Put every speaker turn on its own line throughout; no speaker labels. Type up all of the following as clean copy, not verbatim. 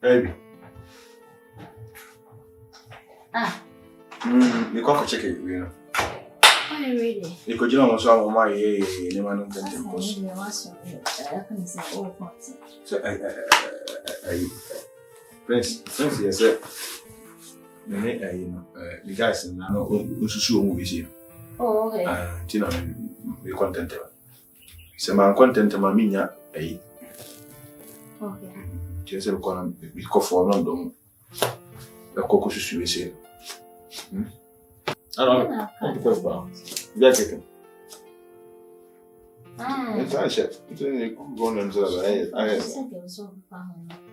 Baby. You can't check it, you know.
Are you ready?
You could know what's wrong with my never know that. So, Prince, yes, sir. The guys in now, we should show movies here.
Oh, okay.
Tina, we content. So, my content, my minya,
okay.
Just a column, we call for London. The cocoa should be here. I don't know. That's it. It's a chef. It's a good one.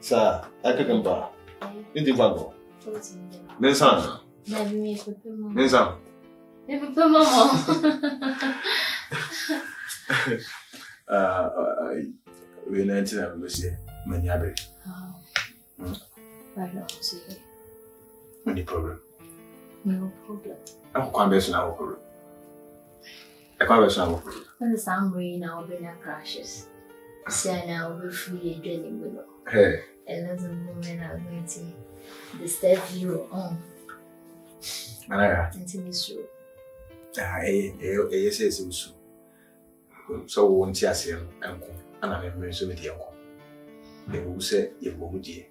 Sir, I can buy. In the bundle. Nensan. Nensan. We're not in a say, Manyabe. Any problem?
No problem.
I'm quite now. I can't now.
When the sun rain now, bring our crashes. Say now, we're free and drilling below.
Hey.
And as a woman, I'm going to disturb you on. Intimacy.
Yes, yes, so won't you say, Uncle? And I'm very soon with the uncle. They will say, you won't dear.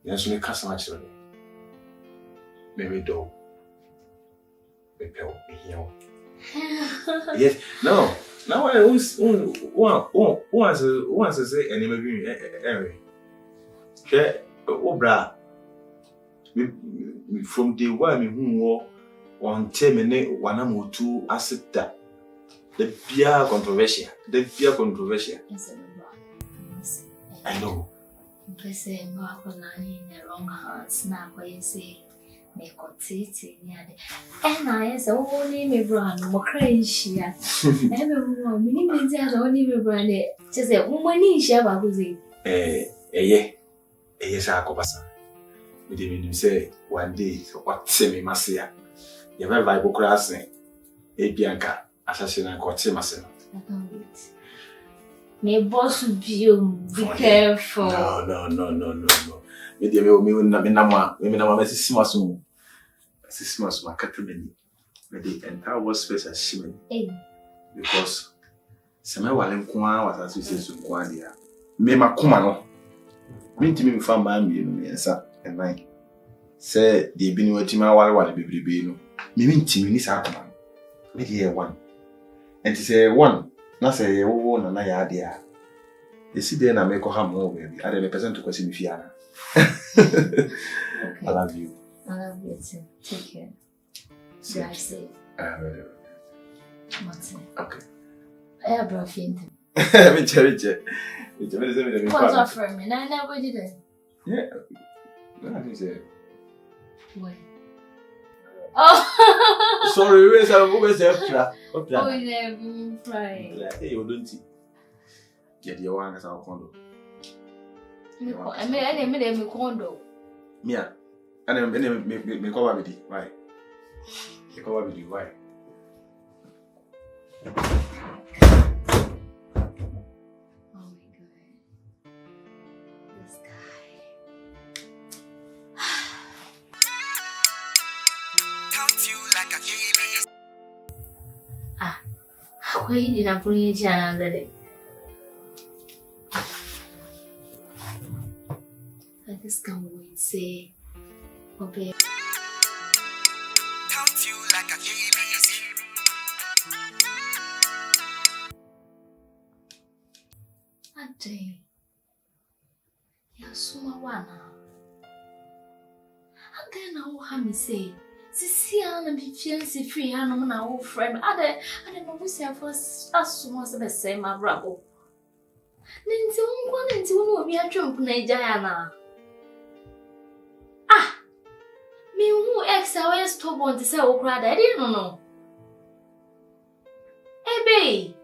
Yes, we cast much on it. Maybe do. Yes, no. Now I was once to say, and maybe Obra. From the one who on 10 minutes, 1 or 2 acid that the beer controversial. I know.
Because I'm not in the wrong hands now, where you say. And I is only me brand, more crazy. Everyone, meaning there's only me brand. Just a woman in Shabba who's it.
Yes, I could we didn't say one day, what semi massia. You have a Bible crossing. A Bianca, assassin and got Simerson.
I can't wait. May boss be careful.
No. Maybe me will not be Nama, women are Mrs. Simerson. Mrs. Simerson, my Catherine. Maybe entire was space as shimming. Because Samuel was as we say to Guadia. Mema Kumano. Mean to me, found by me, and like, say, the been waiting my while baby. Mean to me, this Aquaman. Maybe one. And to say one, not say, oh, and I idea. You see, then I make a ham more, baby. I represent to question Fiana. I love you.
I love you too. Take care. Drive safe. What's it?
Okay.
I have brought him. What's up for me? I never did it.
Yeah. I think so.
What? Oh!
Sorry, where's the
Oh, yeah, I'm flying.
Hey, you don't see. Get your one as our condo.
I made a condo.
Mia. And then me cover with it. Why? Me cover with you. Why?
Why did I bring you another day? I just can't wait to say, okay. Count you like a Ade, you're so one. Again, I will have me say. See, I'm be fancy free, and I'm an old friend. I don't know first as soon as I say my bravo. Nancy won't go into me a jump, Diana. Ah, me who ex-hours top on to say, oh, cried, I didn't know. Ebe,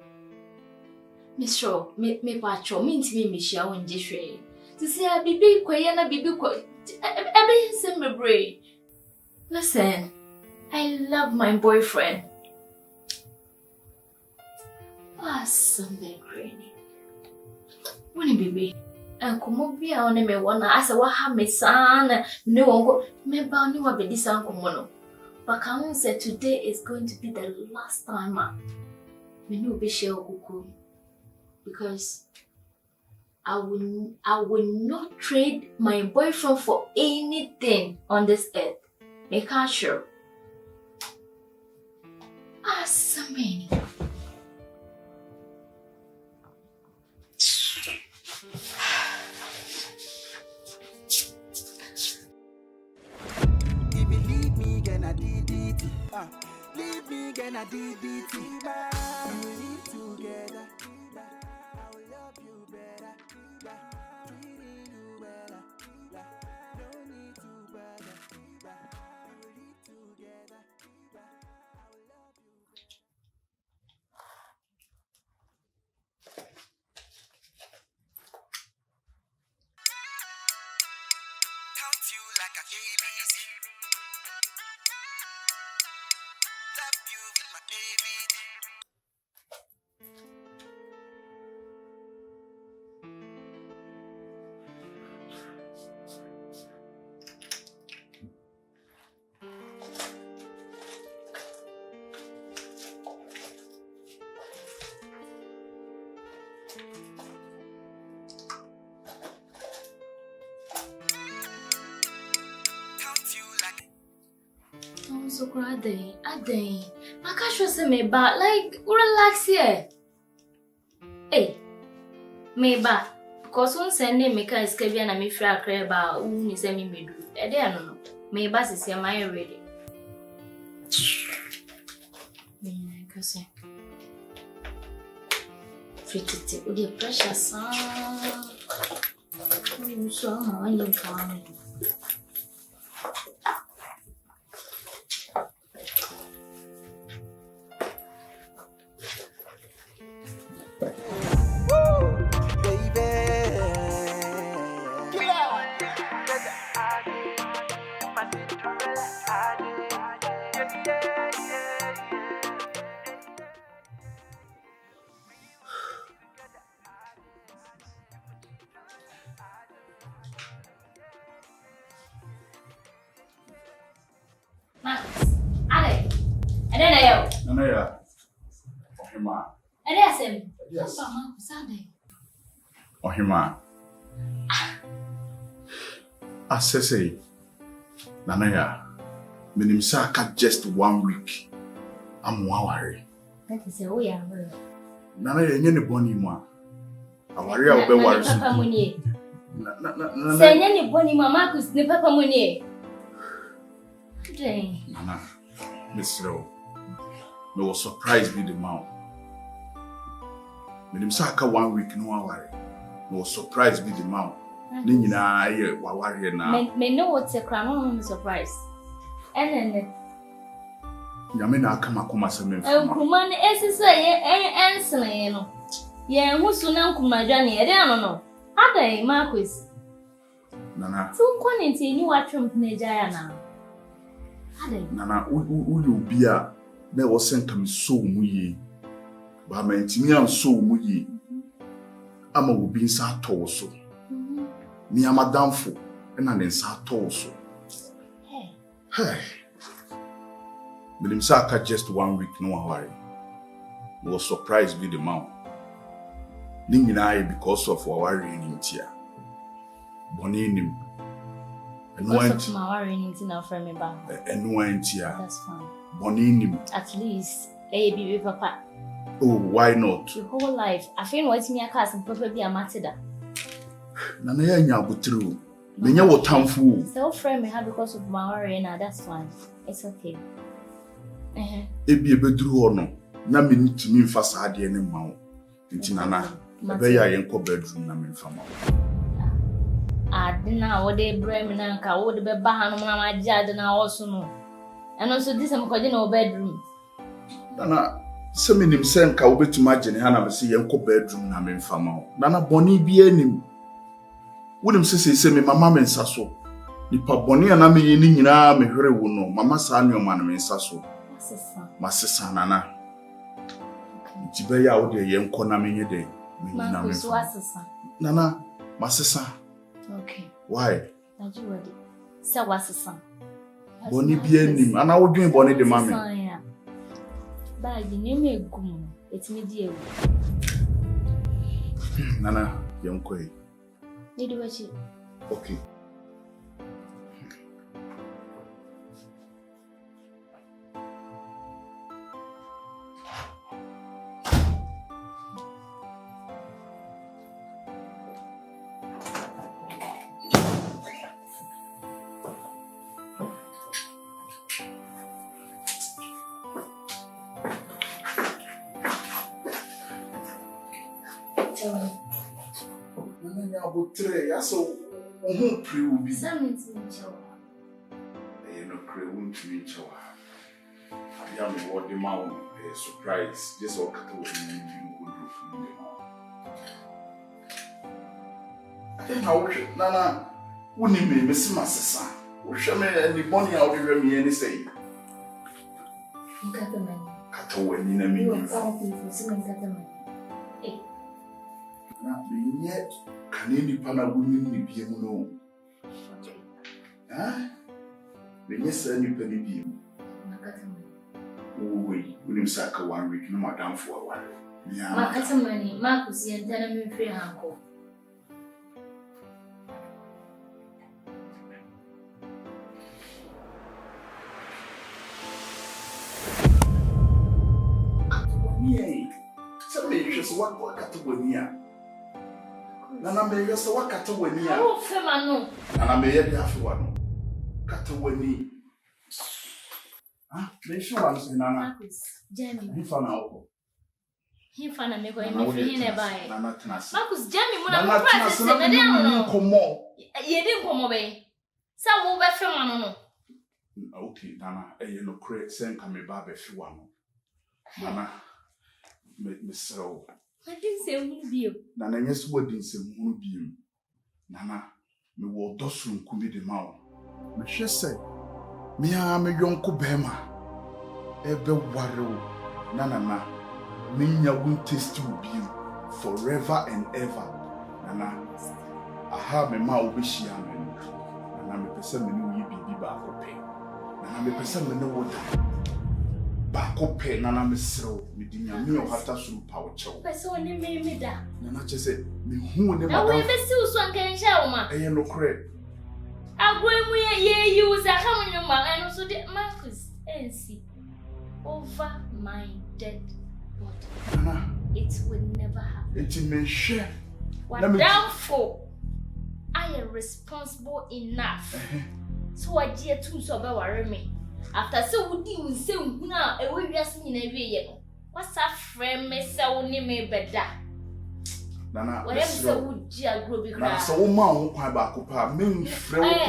Miss Shaw, me patcho, mean to me, Michelle, and Jishray. To say I be big, quiet, and be big, Ebe, send brain. Listen, I love my boyfriend. Something granny. When baby, and come be on me one as a waha me son, no one go, me bound you be this uncle. But Kamu said today is going to be the last time, we know be share kuku because I will not trade my boyfriend for anything on this earth. Make her sure. So many.
If you leave me, gonna DDT. Leave me, gonna DDT. We live together. I will love you better. Treating you better. Don't need to bother. We will live together. I will love you better. Count you like a ABC. Love you with my ABC.
I'm so glad I can't trust me back. Like, relax here. Hey, me back. Because one Sunday, me can escape and me free a crab about who is me do. I don't know. Me bass is here, my ready. Because free to with the pressure, son. So I'm going to
Yes. Ohima. Asese. Nanaya. Minimsa ka just 1 week. I'm worried.
That is a way.
Nanaya nye ne boni mu a. Aware a obe ware so.
Papa munie. Say nye ne boni mu Marcus ne papa munie. Dang.
Nana. Misro. Me was surprised with the mouth. Minimsa ka 1 week no aware. Me was surprised with the mouth. Ni nyina ye waware na.
Me know what's a crown, I'm surprised. And then
Nyame na aka makoma semem.
Nkruma ne esisa ye ensene no. Ye husu na nkruma dwane ye de ano no. Adai Marcus.
Nana.
Tu nkwane nti ni watwem na jaya na. Adai.
Nana uli obi a na wo senta me so mu yi. Ba ma ntimi an so mu yi. Ama obi nsa atọ so. Ni amadamfo na ne nsa atọ so. Hey. Milimsaka just 1 week no worry. We was surprised with the mouth. Ningina because of our worrying in tia. Boninim. And went
my worrying in now for me back.
And went tia.
That's fine.
Boninim.
At least baby papa.
Oh, why not?
Your whole life. I feel what's me a cousin papa be a matida.
Nanaya nyabutru. Menya wo tamfu.
So friend me have because of my worrying now, that's fine. It's okay.
Ebi ebeduru ho no na me ntimi mfa saade ne ma wo nti nana ebe ya yenko bedroom na me mfa ma
adina wo de brem na nka wo de be ba ha no na ma ji adina wo so no eno so di sem ko je na bedroom
nana se me nim se nka wo betuma je ne ha na me se yenko bedroom na me mfa ma wo nana boni bi anim wonim se me mama me nsa so nipa boni ana me yi ni nyina me hwere wo no mama sa anoma na me nsa so Masisa nana. Tibe ya wo de yenko na menye de.
Marcus wasisa.
Nana, my sister.
Okay.
Why?
That's you ready. So what's the son?
Bonnie bien him, and I will drink Bonnie the mammy.
But the name is Gum. It's me, dear.
Nana, young quay.
Need to watch it.
Okay. So, who pre will be
something to show.
You know, Cray won't reach our. I am a word the mouth, a surprise, just all cut away in the wood roof. I think I wish Nana wouldn't be Miss Massa. Wish I made any money out of me any say.
Cut the money.
Cut away in a minute.
For some cut the money.
Not being yet. Can any pana women be able to know? Ah, when you send you penny beam. Oh, wait, William Saka 1 week, no madam for a while. Yeah,
my cousin money, Marcus, and tell me free uncle.
Somebody just what Catagonia. Nana may just what Catagonia.
Oh, Femano.
And I may have one. Catagonia. Ah, they show us in Nana.
Jamie.
He found out.
He found a make in a buy. Marcus, Jamie, when
I'm practicing, I didn't come more.
You didn't come away. Some will be Femano.
Okay, Nana, a yellow crate sent come a barber if you want. Nana. Miss Row.
I didn't say who be.
Nana, yes, what didn't say who be. Nana, me will dosum could be the mouth. But she said, me am a young Kubema. Ebe waro. Nana, me won't taste you be forever and ever. Nana, I have a mouth wish you am. Nana, me person me know you be back up. Nana, me person me know what. Back up, Nana Missro, Medina, me or Hata Soup Power Chow.
I saw him me that.
Nana just said, me who never.
I will be still so can show ma.
I am no credit.
I go ye use a how your man and also the Marcus and see over my dead body.
Nana,
it will never happen.
It may share.
What downfall? I am responsible enough. So I dare to so worry me. After so would you say now a way just in a way. What's a friend may sell me better?
Nana,
whatever so would you grow big?
Nana, so man, why back up? Me,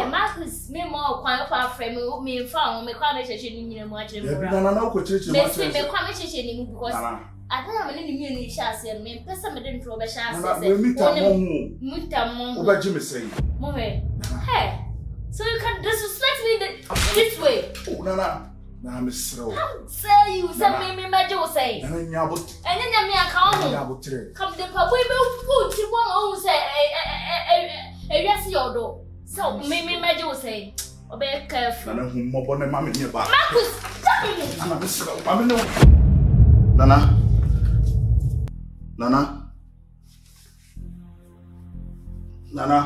Marcus, me more quite far from me found me conversation in much.
Nana, no, could you
say me conversation because I don't have any immunity chassis and me person didn't throw a chassis. Mutamon,
what Jimmy say?
Hey. So you can disrespect me this way?
Oh, Nana, now Miss Row.
Say you send me my Joe say. And then you can't come the pub. We will put you one who say a yes, your door. So, me my Joe say, obey careful.
Nana, whom more than mammy nearby.
Marcus, tell me.
Nana, Miss Row, I know. Nana, Nana, Nana.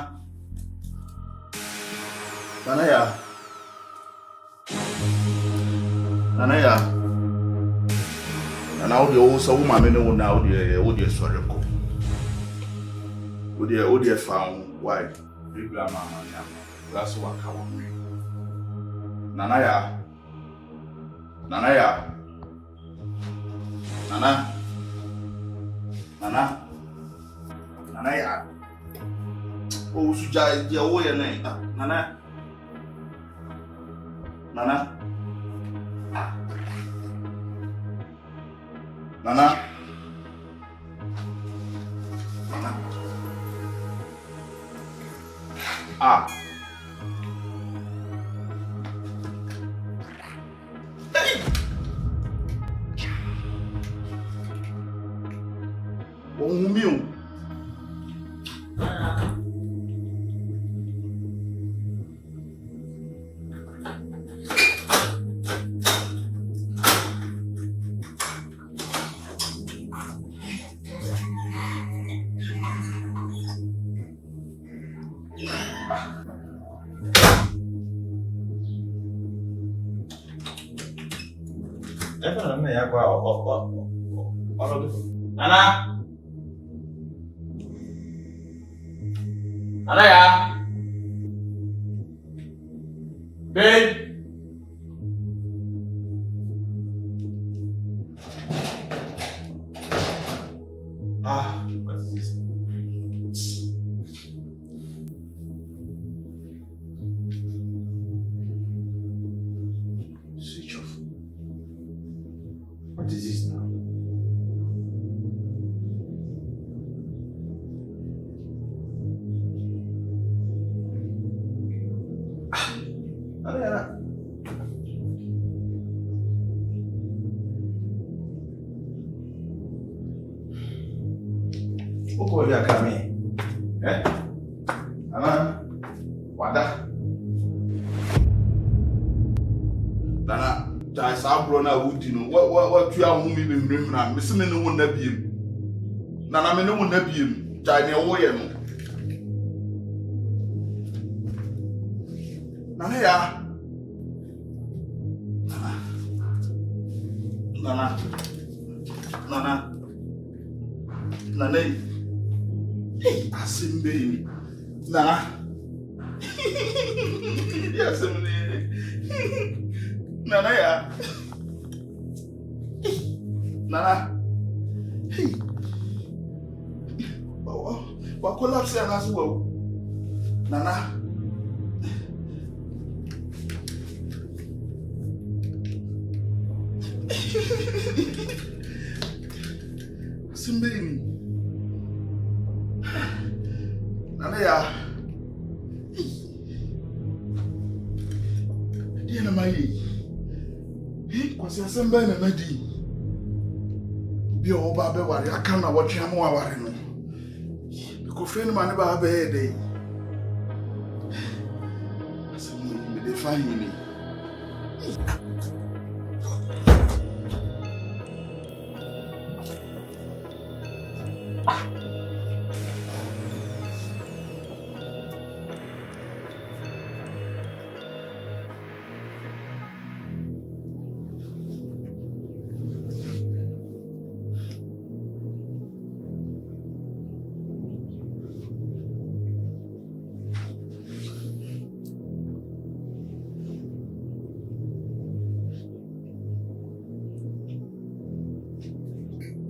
Nanaya. And now the old soul, mammy, no now the sorry. Would you found why? Big grandma, that's what I want me. Nanaya. Nana. Nanaya. Oh, Sujai, dear way, Nana. Nana. Ah. Oh, meu.
Anaya. Babe. What is this? Switch off. What is this now? What are you coming? Eh? Anna? Wada?
Nana, jai sabro na wudi no. What you are moving in room na. Miss me no na biem. Nana me no na biem. Jai ne wo ye no. Nana ya. Nana. Hey, asimbe. Nana. Asimbe. Nana ya. Nana. Hey. Wa collapse na so wo. Nana. Asimbe. Nana ya. Di na mai. Kwasi asemba na nadi. Bi o ba be ware aka na wo twa mo aware no. Ko friend man ba be e dey. Asemu me dey find me.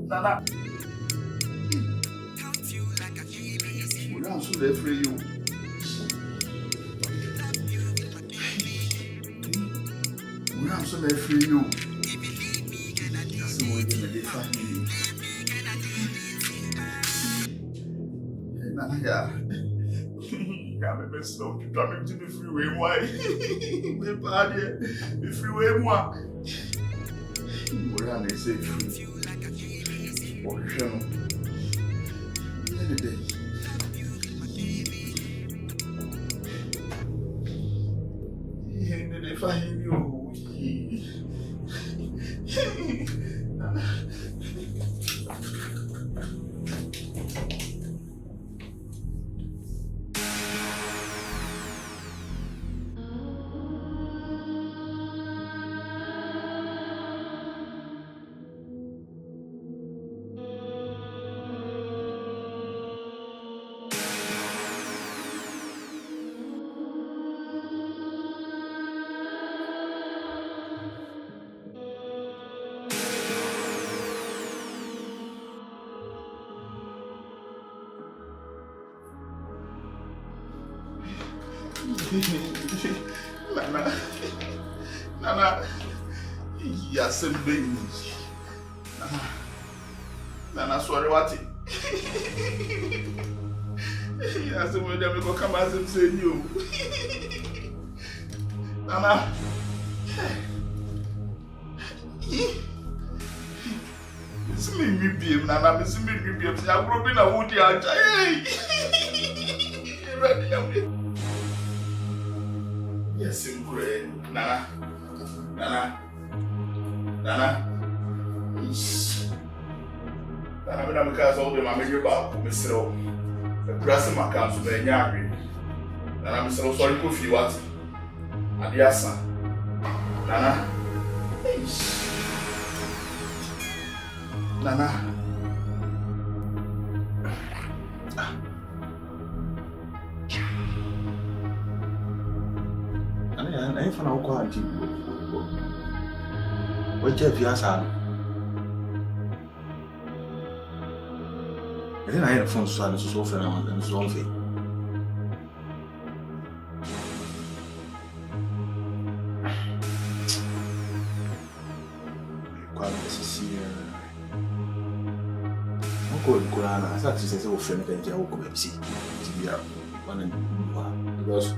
Nana. We are so there for you. We are so there for you. That's the way they find me. Nana, yeah. I'm a slow to come into the freeway. Why? We're bad here. The freeway, moi. We're on the safe free. For sure. Any day. Any day find you. Nana, yes, baby. Nana, sorry, what? Yes, when they go come as him say you. Nana, it's me, baby. Nana, it's me, baby. I'm rubbing a woody. Yes, in great. Nana. Nana, I'm because all the mammy about Mr. The pressing my council, the Yami. And I'm so sorry if you what? And yes, son. Nana. Nana. I found out quite a what Jeff has had. I didn't have a phone so I was so fair and so on. I thought this is a friend that I will see. We are one and because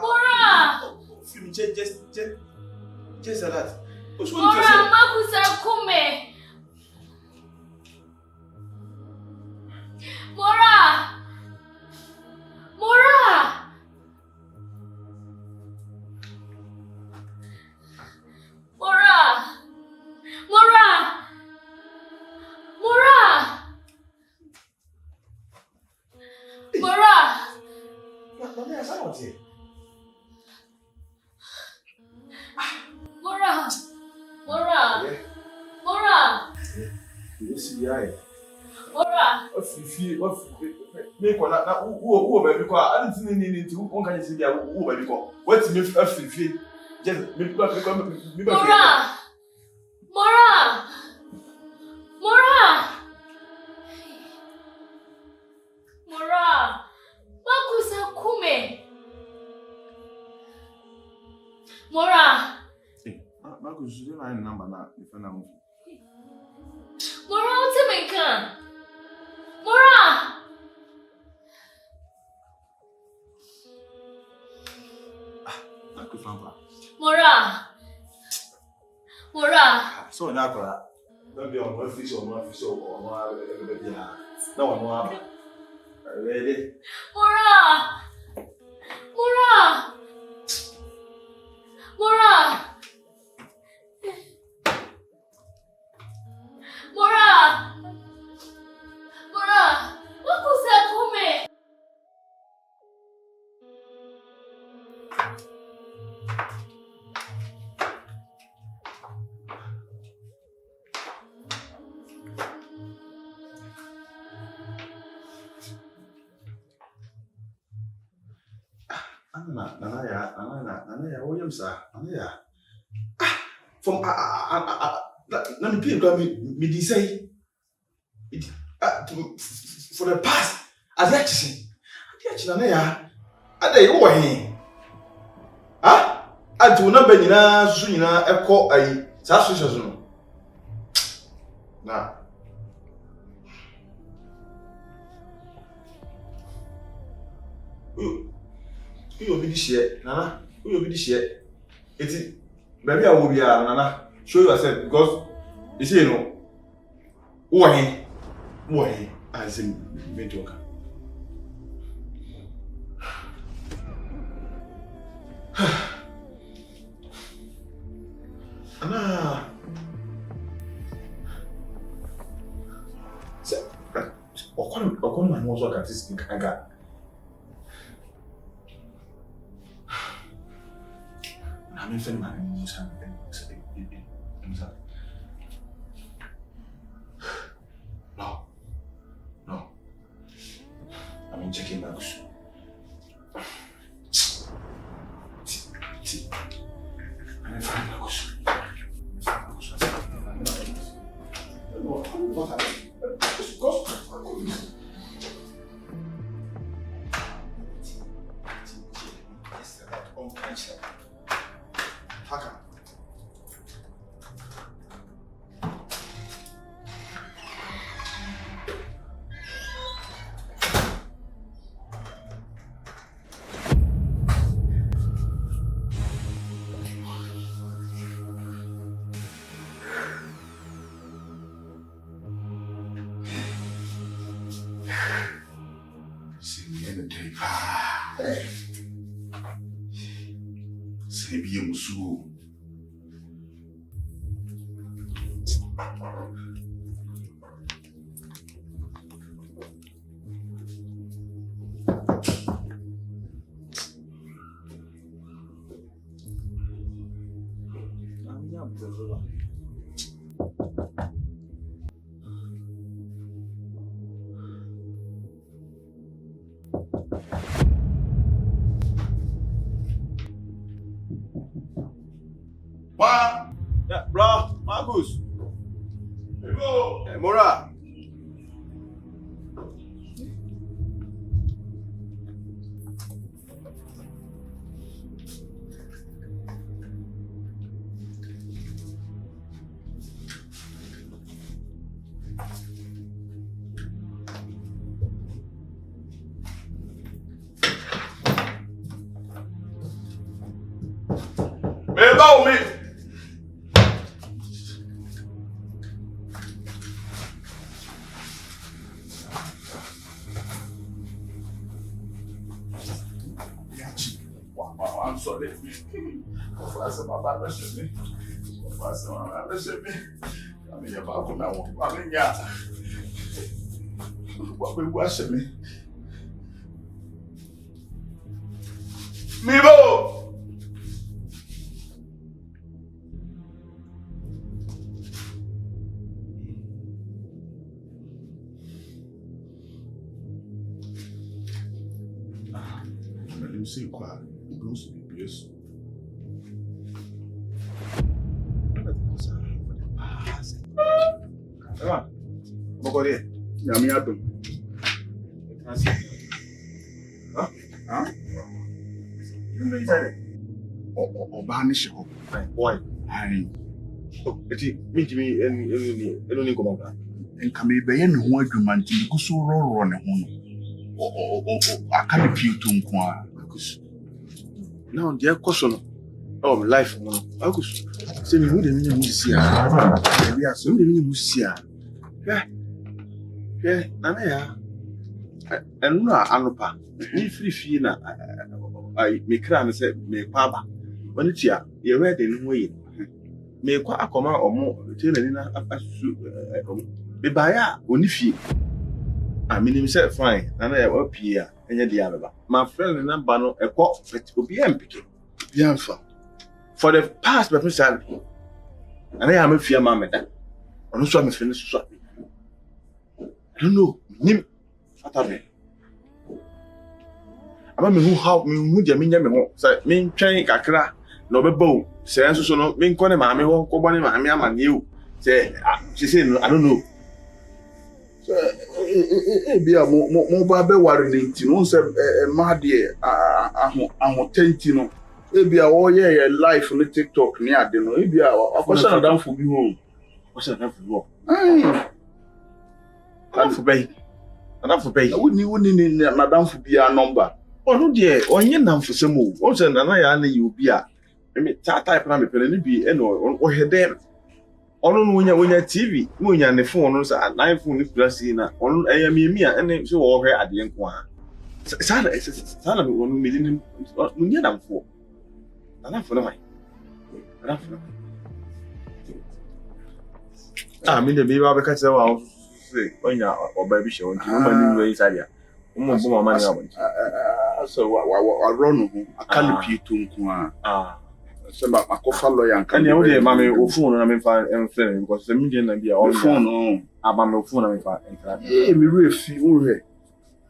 Mora!
Just that.
Mora, Makusa Kume! Mora! Mora! Mora! Mora! Mora! Mora! Mora! Mora! Mora!
Yes, yeah.
Mora!
If you make one who baby call, I didn't need to one can see who baby call. What's me if you just
Mora! Mora! Mora! Mora! Makusa Kume! Mora!
Marcus, you know, number now. If I know.
Mora, what's a maker? Mora! Mora! Mora!
So now, don't be on one fish or one fish or one. No one. Ready?
Mora! Mora! Mora! Mora! Mora! Makusa Kume!
Nana, Williams, Nana. From let me pay me say it for the past as actually Nana, I day over here. Ah, I do not be na Sunina a call a Sassuation. Now. Who will be this year, Nana? Who will be this year? It's maybe I will be Nana. Show yourself because you see, you know, why, I say, me talk. Anna, say, okon man was what this I got. I'm in front of my emotion. No. I'm in checking bags. I'm in front of my See me in the day. Say be musu.
Yeah, bro, Marcus.
Here go.
Hey, Mora.
About me. Wow, I'm sorry. What's my bad me? What's my bad me? I mean, about now. I mean, yeah. What we watching me? Mibo! Let me see quiet. Bruce BBS.
Come on. Go there.
Yeah, me at them.
Huh?
Huh?
You know inside
Or banish him.
Why?
Aye.
Oh, eti me any come on.
And come be any one human to go so raw on a home. I can't feel to inquire.
Now their question of life, Marcus. Say me who the meaning who see ah. We are so the meaning who see ah. Yeah, na ya. And no anopa. Ni free na I me kra me say me kwaba. When it ya, you read in way. Me kwa akoma omo tell ni na asu me baya oni fie. I mean say fine. Na ya opia enye dia baba. My friend number no ekọ obi empike.
Gyamfi.
For the past but salary. And I am a fear mamma. On so I'm finished. I don't know. Nim Atabe. Aba me how me hu dia me nya me ho. Say me twɛn kakra na obɛbɔ. Say nso so no me nkɔ ne maame ho kɔ bɔ ne maame amane o. Say she say no I don't know.
So be a mo ba be worry nti no say ma de ahotenti no e be a wo ye life no TikTok ni ade no e be a akosa dan fo bi ho.
What's that for work?
Ai.
Kan for bay. Na for bay.
Woni na dan fo bi a number.
Oh no dear, onye nam for sem o. O say na ya na you bi a. Me type na me pele ni bi e no o hedem. Ono no wonya TV, wonya ne phone no say na phone ni plus na. Ono mi a ene so wo hwe ade nko a. Sa na me wonu me ni munya nam fo. Na fo na mai. Na fo na. Ah, me de bi ba be ka tse wa say onya oba bi she won ti mo ni we inside ya. Mo bo mama ni abon.
So wa run ho akale pie to nko a.
Ah.
So ma kofa lawyer and
can you mama o phone na me fa friend because the media na bia on
phone no
aba me phone na me fa entra
me refi wo hwe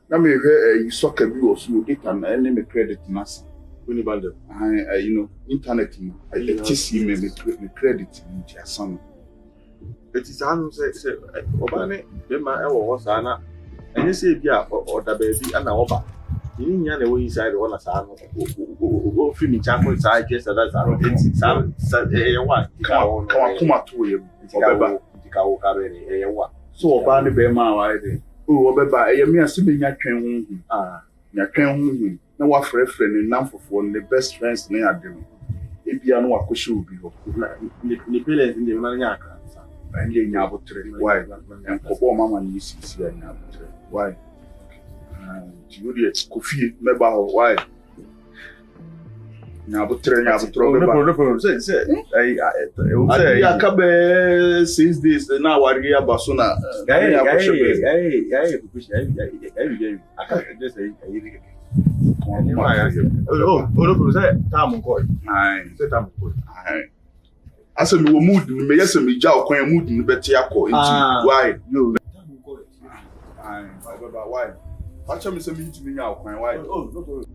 na me hwe soccer bi o so data na ene me credit na sa
when you band
you know internet I TC me credit in dia son
it is anu say oba ne be ma e wo ho sa na enye say bia o da ba bi ana oba ni nya na we inside wala sa no o fi mi cha ko sa just that sa e wa
kuma to ye obeba
ka wo ka be ni e wa
so oba ne be ma wa ide o obeba e me ase be nya twen hu nya twen hu na wa frefre ni namfofo ni best friends ni ade no e bia no wa kohye obi ho
ni pele ndi ma nya aka
sa ndi nya abotre why en ko bo mama ni sisi nya abotre why You did coffee, maybe why? Now, but train,
No problem. Say,
I come 6 days. Now, I get basuna.
Guy. I can't just say. Oh, no problem. Say, time on call. Say, time on call.
I said, no mood, me yes, me jaw, coin mood, in the better call. Why?
You.
Why? Watch me say me to me now, coin. Why?
Oh, no problem.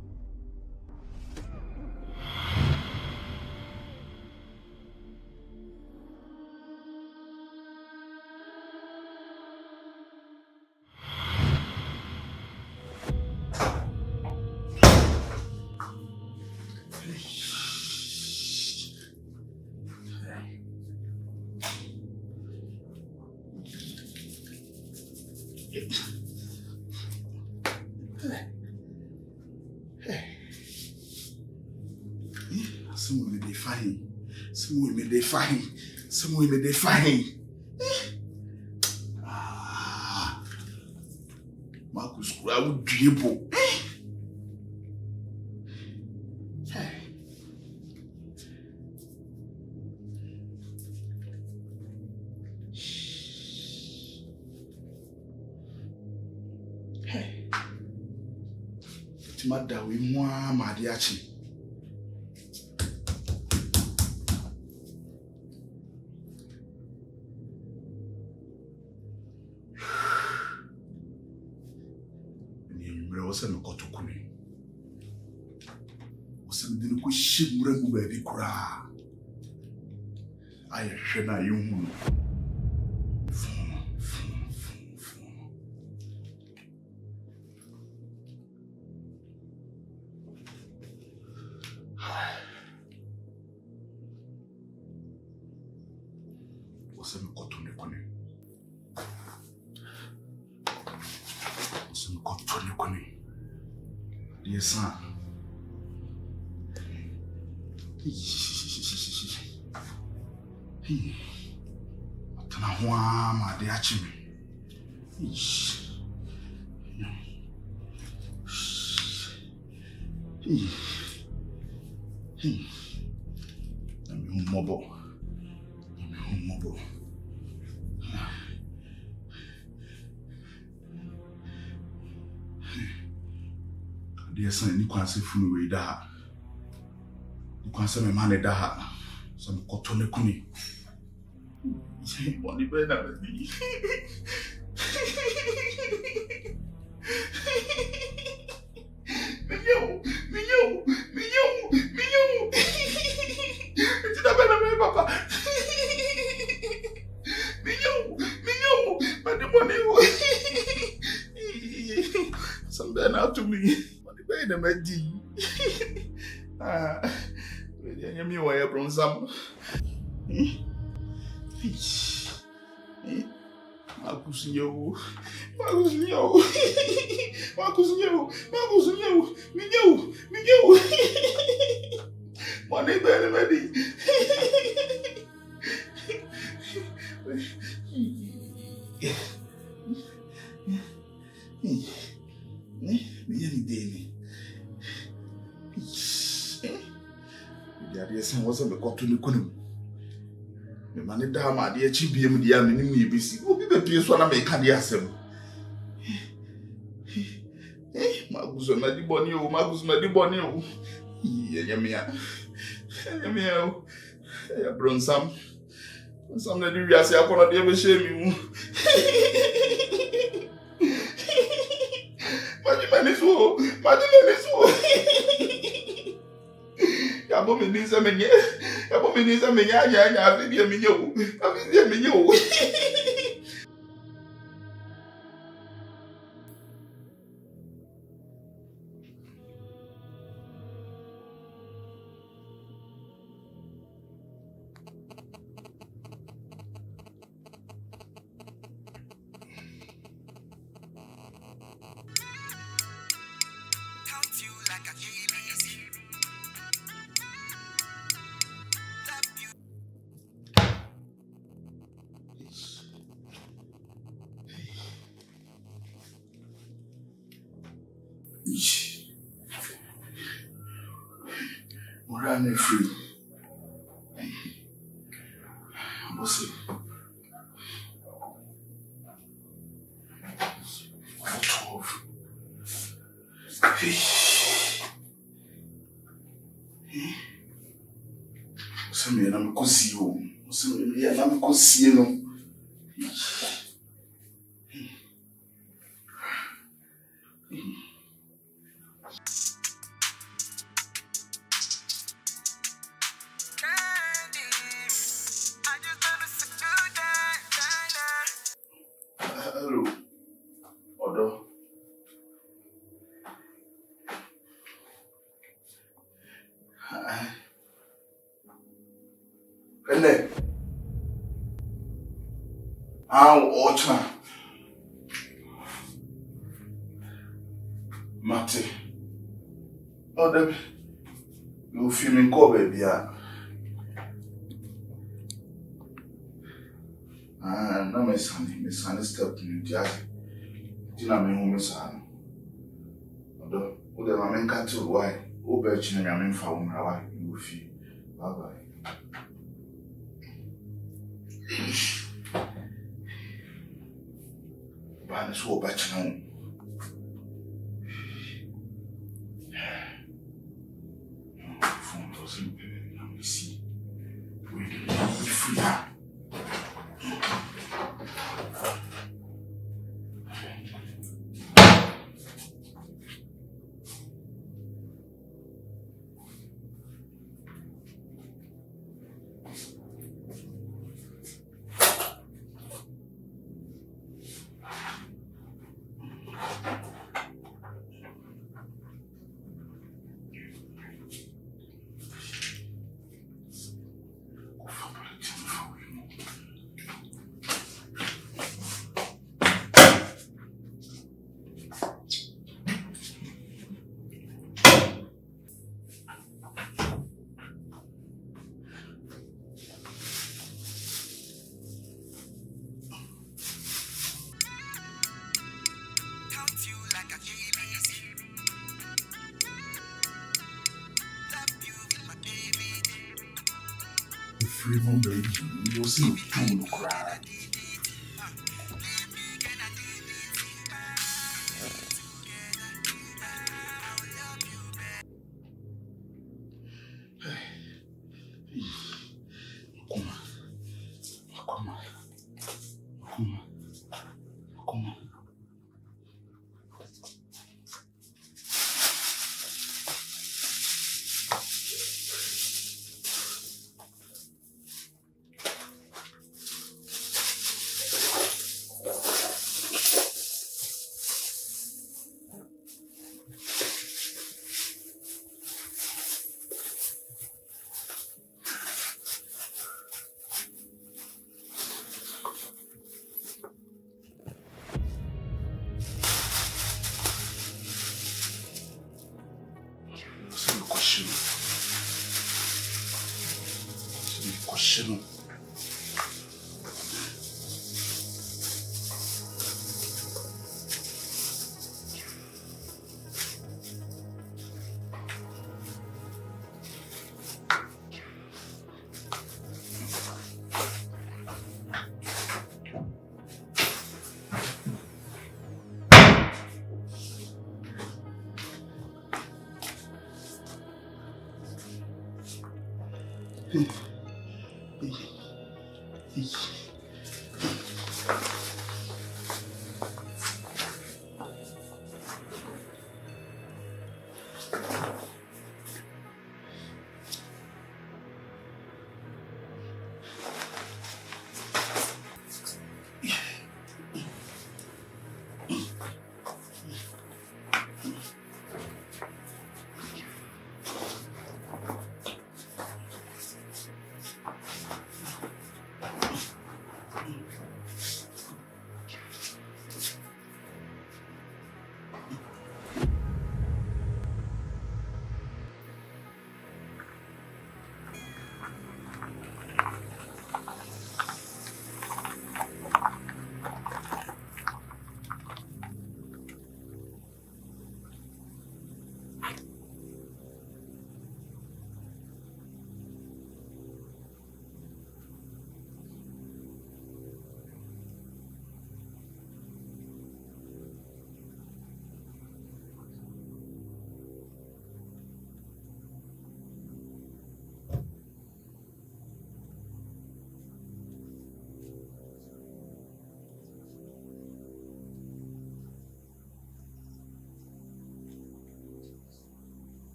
Some women they fine. Some women they fine. Some women they fine. Marcus, I would dribble. Mada we mwa madiachi. Wasa no kotokune. Wasa ndine ko shimure mu ba bi kura. Aye hwe na yuhu. Wasa no kotone kone. Wasa no kotone kone. Yes, sir. Atana hwa ma de achi me. Na me humobo. Yes, I need to funu we da. You can say my man da. Some cotton kuni. Money better with me. Minyo. It's not better, my papa. Minyo. But the money. Some better now to me. Wait a minute. You mean why you're from some? Marcus, money better, ready. Yes, I wasn't a cotton economy. The money down, my dear Chibium, the army, BC, will be the place when I make a diasem. Marcus, my debonio, Marcus, my debonio. Yamia, Bronsam. Some of the reas are going to ever shame you. Madman is woe. Abominisa menye anya afidi eminyo Morane free. Você. Você me não me cozinhou. Você me não me cozinhou. Hello. Odo. Kende. Ocha. Mate. Odo. You feel me go baby ya. No me sani step ni dia. Tina me hu me sani. Odo, o de ma men ka to why? O be chi na me mfa wo mra why? You feel. Bye bye. Bana so ba chi na. Phone doesn't pay. Let me see. We free. Free from baby, you'll see two cry. Come on. Question.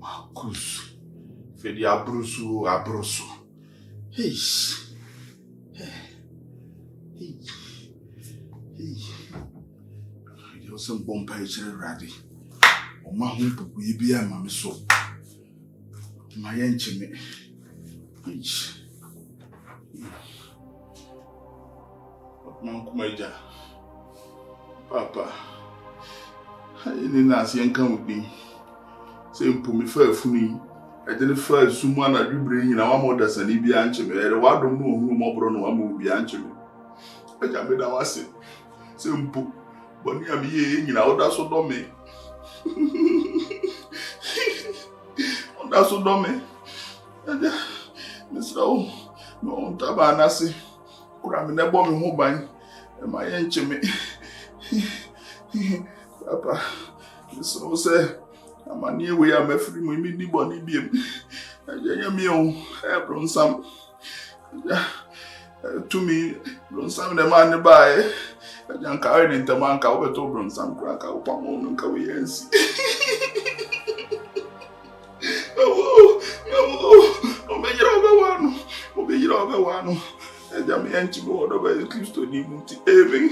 Marcus. Fedi abrusu. Hey. There was some bomb page ready. O ma hu pupu ibi ama me so. Ma ye nchime. Man kuma ija. Papa. Ini na si enkan odi. Se mpumi fa afuni. Ejene fa sumu na dwubre nyina wa mo dasani bi anchime. Ere wa dom no ohuru mo bro no wa mo bi anchime. Eja me da wase. Se mpu boni am ye nyina oda so do me. Oda so do me. Eja Mr. No taba anase. Kura me ne bo me ho ban. E ma ye nchime. Papa, so say amani we am free mu mi di boni biem. Eja mi o e bron sam. To me bron sam de man bae. Eja nka we ni ntama nka wo beto bron sam kura ka wo pamo nka we yansi. Obeyira obe wanu. Eja mi enchi bo do be Kristo ni muti. Amen.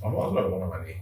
Vamos a hablar de manera.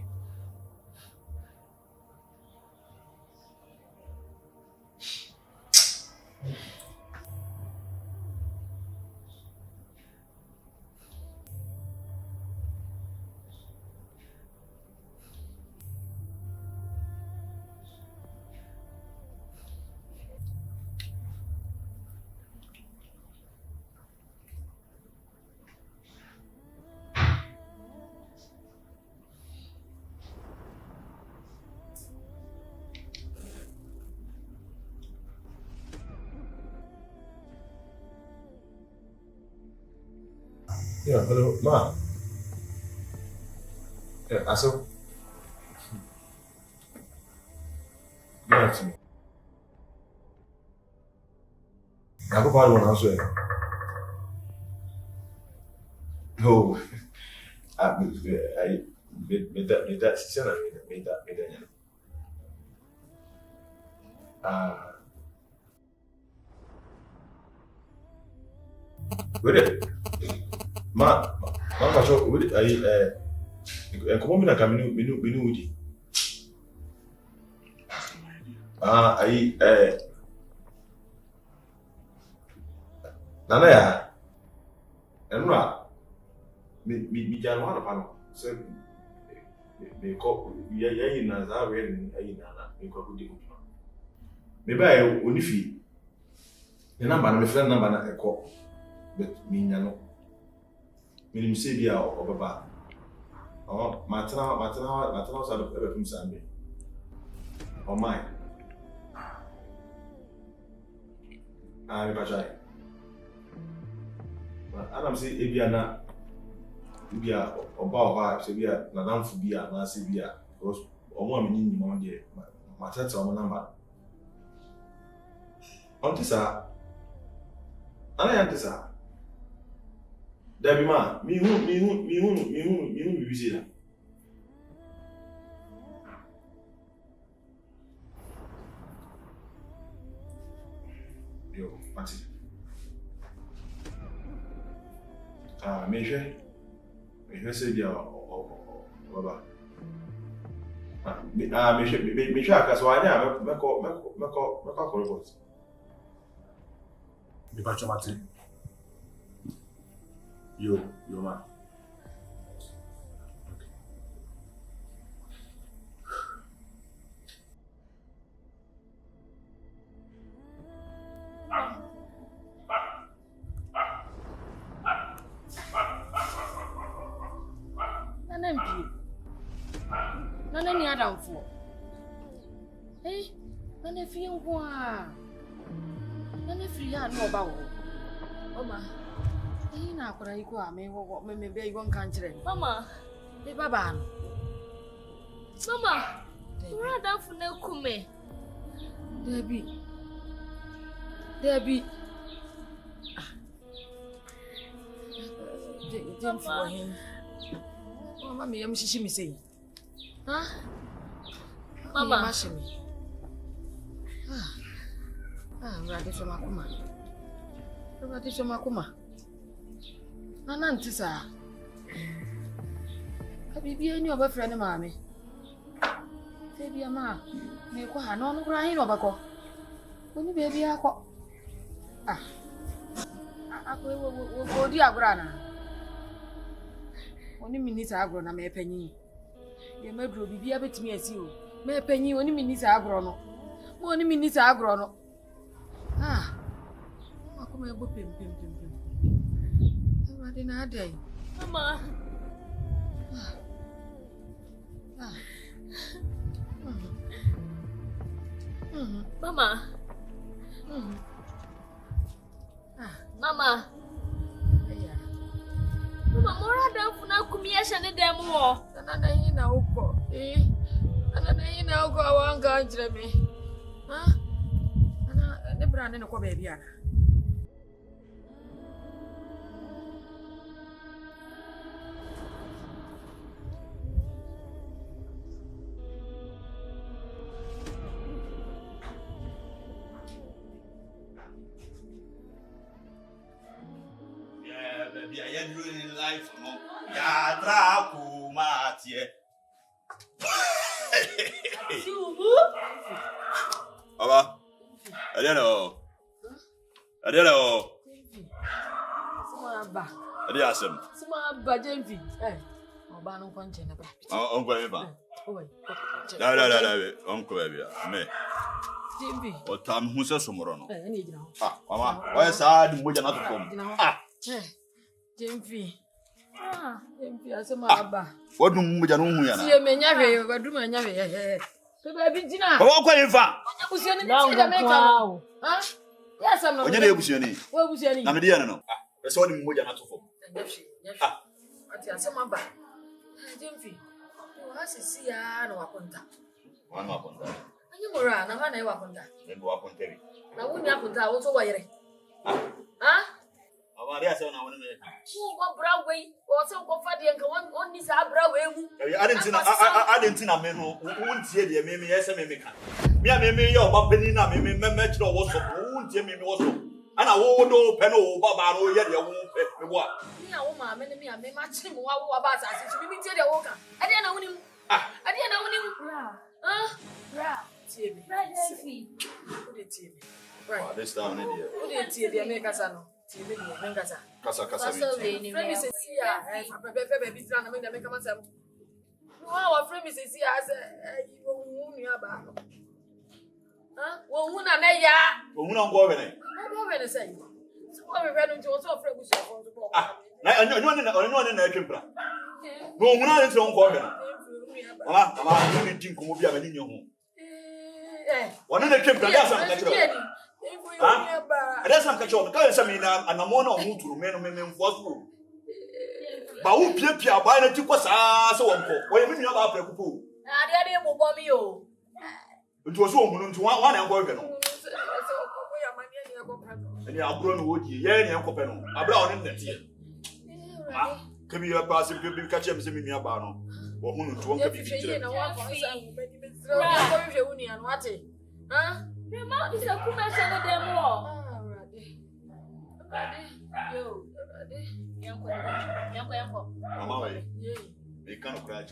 Yeah, hello, Ma. Yeah, Aso. Good afternoon. I go part one answer. No, I Meda sisana meda. Wait. Ma pacho wait enkomo mi na ka minu udi. Nana ya. Enra mi jano hana pano. So me ko ya na za we ni ayi na me ko kudi ko. Me ba e onifi. The number na me friend number na eko. But me nyano. Me say bia obaba. Oh, matana sa do ebe fum sa me. Oh my. Me ba jai. Adam say ebia na bia oba say bia na namfu bia na say bia because omo amini ni mo de matata omo number. Ontisa. Ana yantisa. Debi ma, mi hu bibi la. Yo, mati. Me se dia baba. Me aka so anya me ko report.
Me ba chamati. Yo ma.
Nana ni adamfo. Nana fi nko a. Nana fi ya no ba wo. Oma. Na akwara iko a me be iwo nka nkyere. Mama, be baba no. Mama, ura adamfo na kume. Debi. Gyamfi. Mama me yam shishi mi sei. Mama mashimi. Ura de makuma. Nana ntisa. Habibi eni oba frɛ ne maame. Baby ama, me ko ha no kura hin obakɔ. Oni baby akɔ. Akɔ wo di agora na. Oni minita agoro na me panyin. Ye maduro bibia betimi asi o. Me panyin oni minita agoro no. Mo oni minita agoro no. Akɔ me bo pem. Adina day. Mama. Mama. Mama.
Yeah.
Mama, mora da funa kumia shane dem wo.
Nana hina uko. Nana hina uko awanga anjire me. Nana ne brande no ko baby ana.
I am ruining life. Ya traku matie. Aba. Adeno.
Suma ba.
Adi asem.
Suma ba Gyamfi. Oba no kwanche na ba.
Onko me ba.
Owe.
La. Onko be bia. Me.
Gyamfi.
O tam hu se somoro no.
Eni gina ho.
Mama. Why sa di moja na to kom.
Gyamfi. Gyamfi asema ba.
Wodum moja no hu ya na.
Sie menya hwe, wadum enya hwe. Beba bi gina.
Ko kwa nfa.
Obusiani ni da meka. Yes am no.
Onye na ebusiani.
Wo ebusiani.
Na me dia no. Ese wodi moja na to kom.
Nyafshi. Ati asema ba. Gyamfi. Wo hasisi ya na wakonta.
Wan wakonta.
Anyi mura na ma na e wakonta.
Ndo wakonta bi.
Na wuni akonta wo so wayere.
Aba dia se na wona me.
Wo bra we, wo se ko fa de nka won ni sa bra we mu.
I didn't know me no. Won't see the me yes me me can. Me your babeni na me chiro wo so. Won't see me wo so. Ana wo do pe no baba no ye de wo pe bo a.
Ni a wo ma me ni me a me ma chi mo wa ba sa se bi tie de wo ka. Ade na woni mu. Ade na woni mu. Bra. Tie me.
Bra Gyamfi.
Wo de tie me. Right.
This down in here.
Wo de tie de me kasa no. Tie me de me kasa.
Kasa
we ni.
Friend is here. Be bi tira na me de me kama sam. No our friend is here as wo hu nua ba. Wo hu na na ya.
Wo hu na ngo we ne.
Ngo we ne say. So we we no nti wo so friend bu so for so.
Na onyo na atwempra. Wo hu na ntiro ngo we ne. Mama, you think come be a many young. One in the camp, that's some catcher. That's some catcher. Because I mean, and I'm one of who to remain for you. But who Pia by the two was so uncle. Wait a minute about the cuckoo.
I didn't bomb you.
It was one to one and working. And you are grown wood, yeah, and Copeno. I brought in that year. Come here, passing people catch him, send me a barno. Or who to want to be featured.
Remote is a commercial of them all. Yo.
Mama, they can't cry.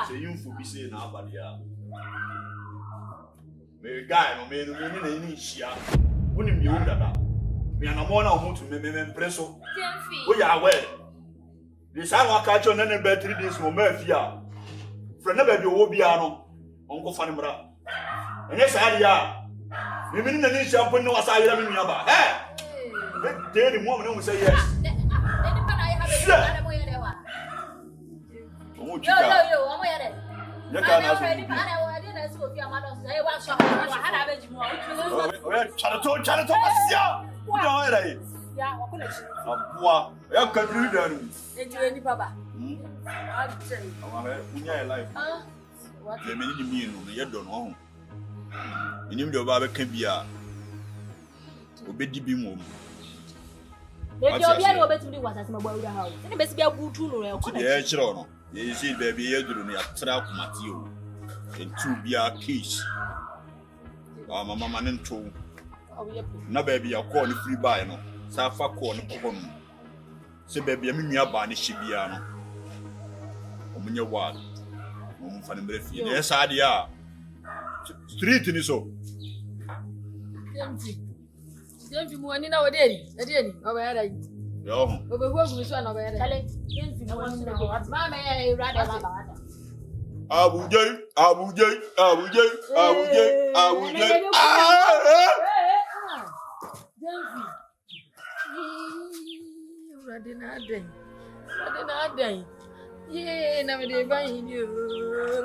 So you for be saying nobody. Me guy no me ni shia. Wouldn't be older. Me and a more now to me presso. We are aware. This I want catch on any better this moment here. Friend never be obiano. Uncle Fanimra. And yes, I am. You mean the niche shampoo no aside of me about. Hey! The woman will say yes. Inim de baba ka bia obedi bi mom
Baby obia no obetumi wasa se magba wura ha o ne besi bia butu no e ko
ye chiro no ye see baby ye duru no ya tra komati o entu bia case mama ne nto na baby ya call ni free buy no sa fa call ni kokon se baby ya menua ba ne hibia no omunye wa mo fa ne brefi ye sa dia street ni so
Gyamfi mo ani na wodeni obeyada yi
yo
obehu agu so na obeyada
chale Gyamfi mo ani na mama ya rada mama
Abujay
Gyamfi rada na adan ye na me de ban ni o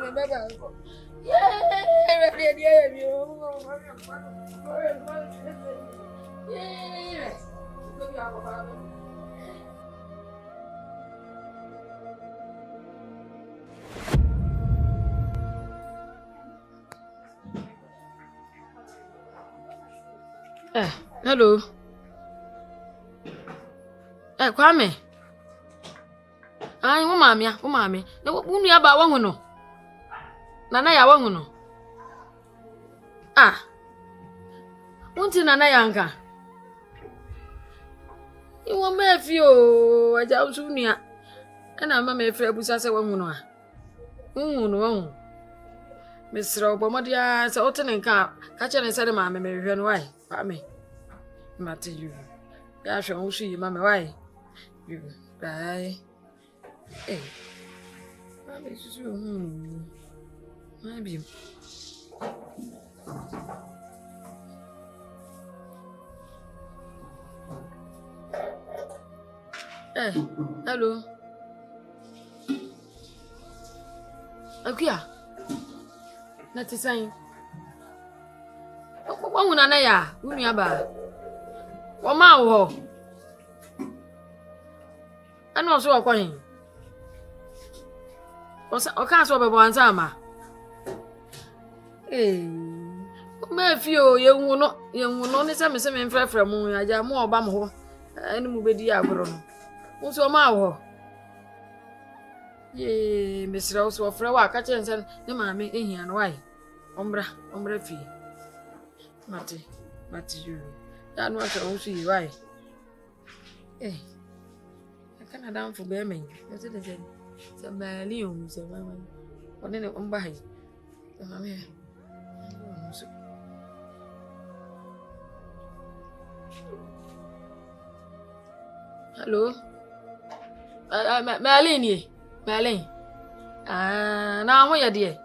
me baba ko yeah ready you yes go ya baba hello Kwame ai wo mame na wunu ya ba wa hu no nana ya wa hu no unti nana ya nka iwo mefi o aja usunia na mama efre abusa se wa hu no wa hu mesra obomodia se otene nka ka che ne se de mama me hwe no wai Kwame mate you ya hwe wo shi mama wai you bye Mama is maybe. Hello. Akia. Nati sai. Wanguna na ya, unu aba. Wama wo. Ano so akwahin. Oka so bebo ansa ma. Me fio ye hu no ne se me mfrefre mu aja mu oba mo ho. Ani mu bedi agoro no. Wo so ma wo. Ye, Miss Rose or Flower, catch and send the mammy in here and why? Ombra fee. Matty, you. That was also you, why? Eh, I can't down for Birmingham. That's it again. Some Leum, said my man. Or then on by. Hello? Marlene. Now what you dear?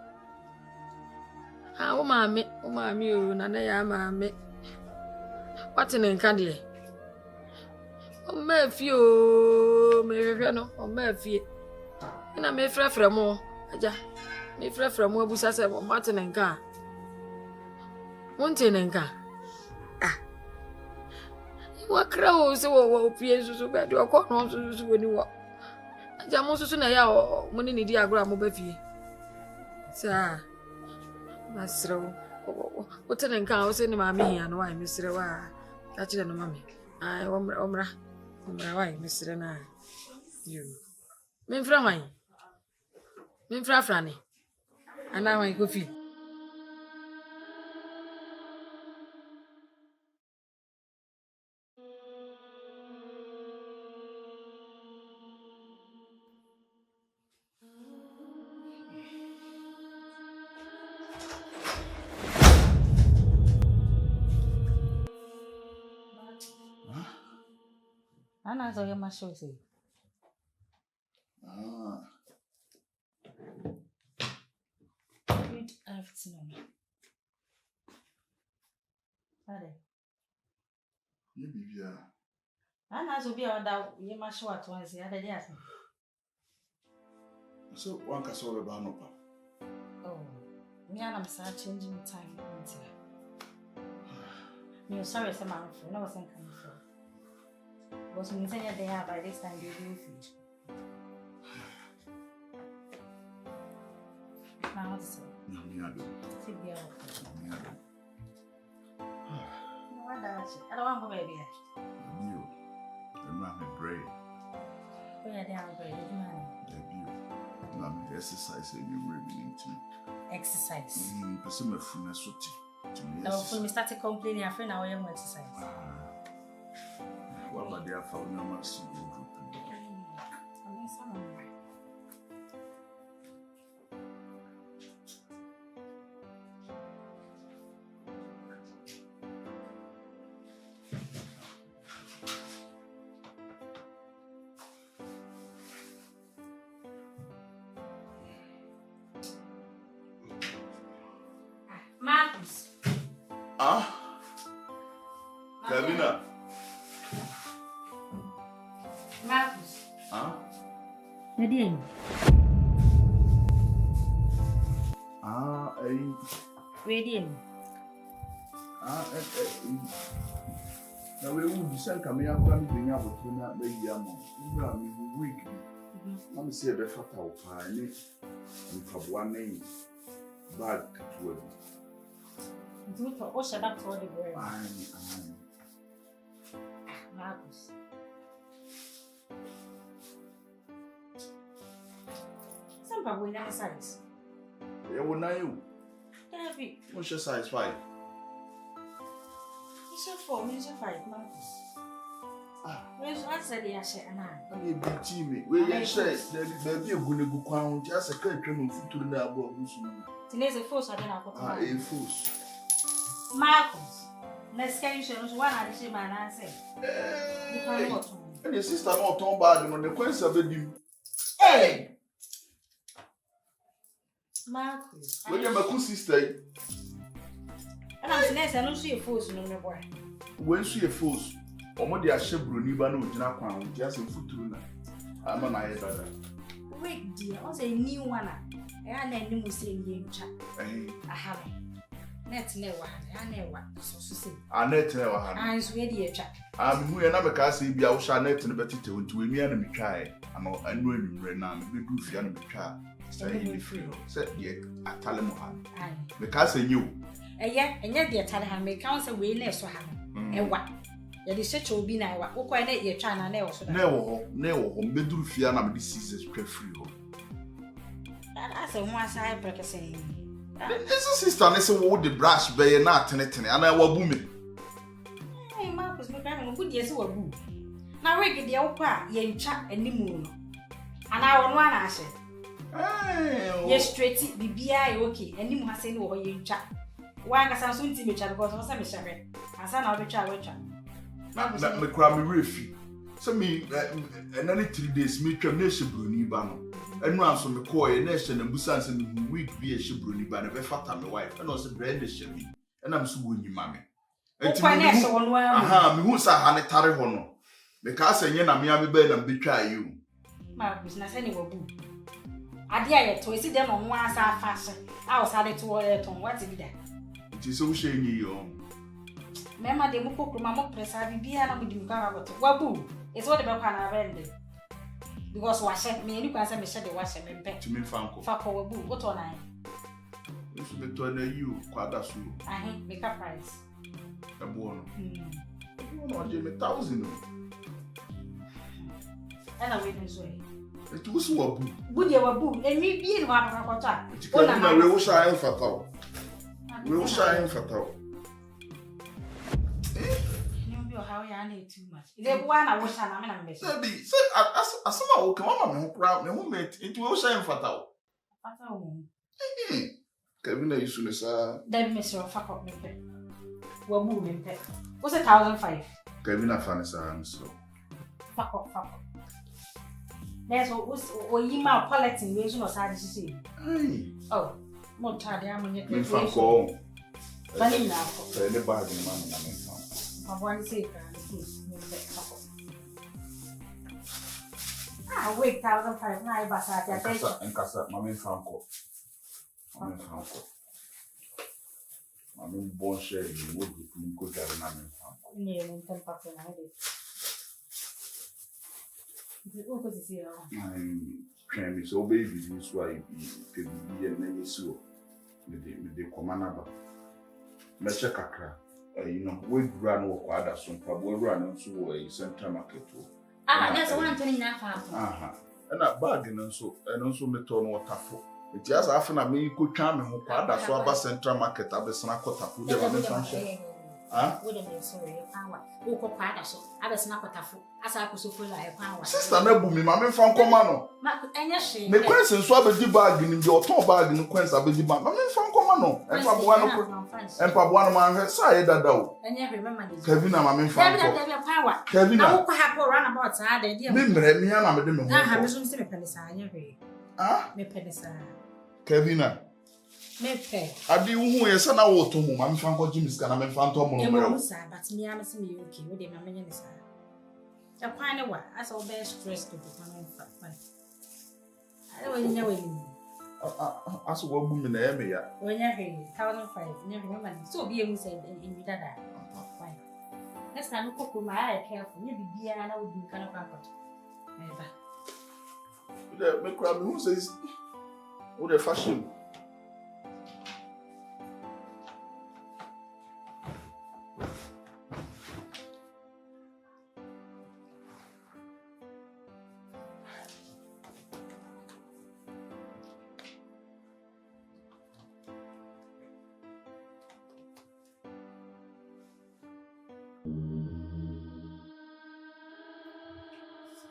Oh, mammy, you, Nana, mammy. What's in candy? Oh, Matthew, Mariano, or Matthew. And I may fret from more. May fret from more Bussas or Martin and car. One tin and car. Ah, what crows or peers so bad or corners when you walk. Jamoso soon a yaw, money diagram of Buffy. Sir, Master, what an encounter sending my me and why, Mr. Wa, catch it on mammy. I omra, why, Mr. and I. You. Men from mine. Men from Franny. And now I go feel.
Ana so yema show say. Good afternoon. Father.
You be here.
Ana so be order yema show at once ya dey ask.
So one can solve about no.
Oh. Me and I'm start changing time until. Me sorry say my phone no wasn't coming for. Was me saying they have by this time they do food. Now what's it?
No, me I do.
See the other.
Me I do.
No, I don't want to go baby.
You. I'm not a brain.
Oh yeah, they have bread,
Debut. I'm exercise and you really need to.
Exercise.
Person my phone is so
no, when we started complaining, I feel now I am exercise.
What about the found no mercy?
Marcus.
Kalina.
Marcus.
Hey.
Ready.
Now we will be sent coming up and being able to not be young. Week. Let me see a better pine and for one name. Bad to it.
Do it for shut up for the bread. Marcus. Some people will never size.
Yeah, what are you?
Heavy.
What's your size 5?
It's a 4, it's a 5, Marcus. Where's what said the asset and I?
I'm a big team. Where you say there be a good crown, just a country of food to the neighborhood.
Today's a force I don't know.
A force.
Marcus. Let's get you one addition, man. I say.
And your sister not turn bad on the quest of the
hey! Marcus.
When you're my good sister.
And I'm nice, I don't see a force no more.
When she a force, or more the Ashebro Nibano, Janaquan, just in foot to the I'm an eye.
Wait, dear, I was a new one. And then you say, I have it. Net never, I never, so to say.
I net never had.
I'm ready a chat.
I'm who and I'm a cassie be out shall net and a better to me enemy try. I'm not annoying right now, maybe do for enemy try. Say free, said yet, I tell him what. The castle knew. And yet the Italian may counsel way less or have. And what? Yet the such will be now. What quite your China never, never, bedroom Fianna diseases free.
I say one side breakfast.
This sister ne say wo the brush be na tenetene ana wa bu me.
Hey Marcus, me grandma good yes wa bu. Na wig de wo pa ye ntwa animu no. Ana wo no ana ahye. Ye straight bibia ye okay. Animu ha say no wo ye ntwa. Wa nga san so nti me twa because wo say me hye. Asa na wo betwa wo twa.
Na me kura me refi. So me another 3 days me twam na hye broni ba no. Enu anso me call ye na hye na busan se me week bi hye broni ba na be fata me wife. Na o se bread hye me. Na me so wo nyima me.
Enti me
aha me hu sa ha ne tare ho no. Me ka se nye na me am be na betwa ayu.
Ma business any wo bu. Ade aye to esi dem no asa afa se. A o sa de to wo ton what be that?
Enti so wo hye nyi yo.
Mema de mu kokuma mo presa bibia na budi muka agoto. Wa bu. It's what the be kwa na bende. Because wa she me ni kwa se me she de wa she me pe.
To me fanko.
Fa ko wa bu. What on I?
If me to na you kwa da so.
Ahe, make up price.
Ebo no. No je me 1000.
Ana we no so.
It was wa bu.
Bu de wa bu. Emi bi no ma pa ta.
Ona na we wo sha en fatal. We wo sha en fatal.
How ya na too much. Ile bua na wo sha na me na me.
Say asama wo ke mama me ho kra me ho met it we wo sha en fatal.
Fatal wo.
Kevin na isu ne sa.
Dem me so fuck up me pe. Wa bu me pe. What's 1,500?
Kevin na fa ne sa so.
Fuck up. There's what you ma politic we no sa de sisi. Oh, mo ta de amunye
Me fa ko.
Bani na ko.
Say le bag ni mama na me fa.
I want to say, wait, 1,500. I pass at
En casa, mami franco. Mami bon share you would be good at mami franco.
Yeah, in 10 bucks an hour. What was it?
I'm so baby, this why you be a so. The commander. Mecha kakra. You know, we run work other some probably run into a central market.
That's 129.
And a bargain and also me turn water for. It just often a me could charm and who that's why about central market at the snackota food.
Wouldn't be sorry, power. Who could quite so. I was not a fool. As I could so full like power.
Sister Nebu, mamma from Comano. Me quench and swab a deep bargain in your top bargain in Quench of the mamma from Comano. And Pabuano man has said that though.
And you remember
Kevin, mamma from
power.
Kevin,
I will have run about sad idea.
Me, I'm
I have some penisa.
Ah,
me penisa.
Kevin. Adi who is an hour to mum, I'm from Jimmy's can I'm phantom.
But me, I'm assuming you okay with him. I'm in a pine what I saw best stress to become I don't know.
As a woman in the area.
When you're 1,500, never remember. So be able to say in that. Next time, you cook my eye careful. You be and I would be kind of comfort.
The crab who says, oh, the fashion.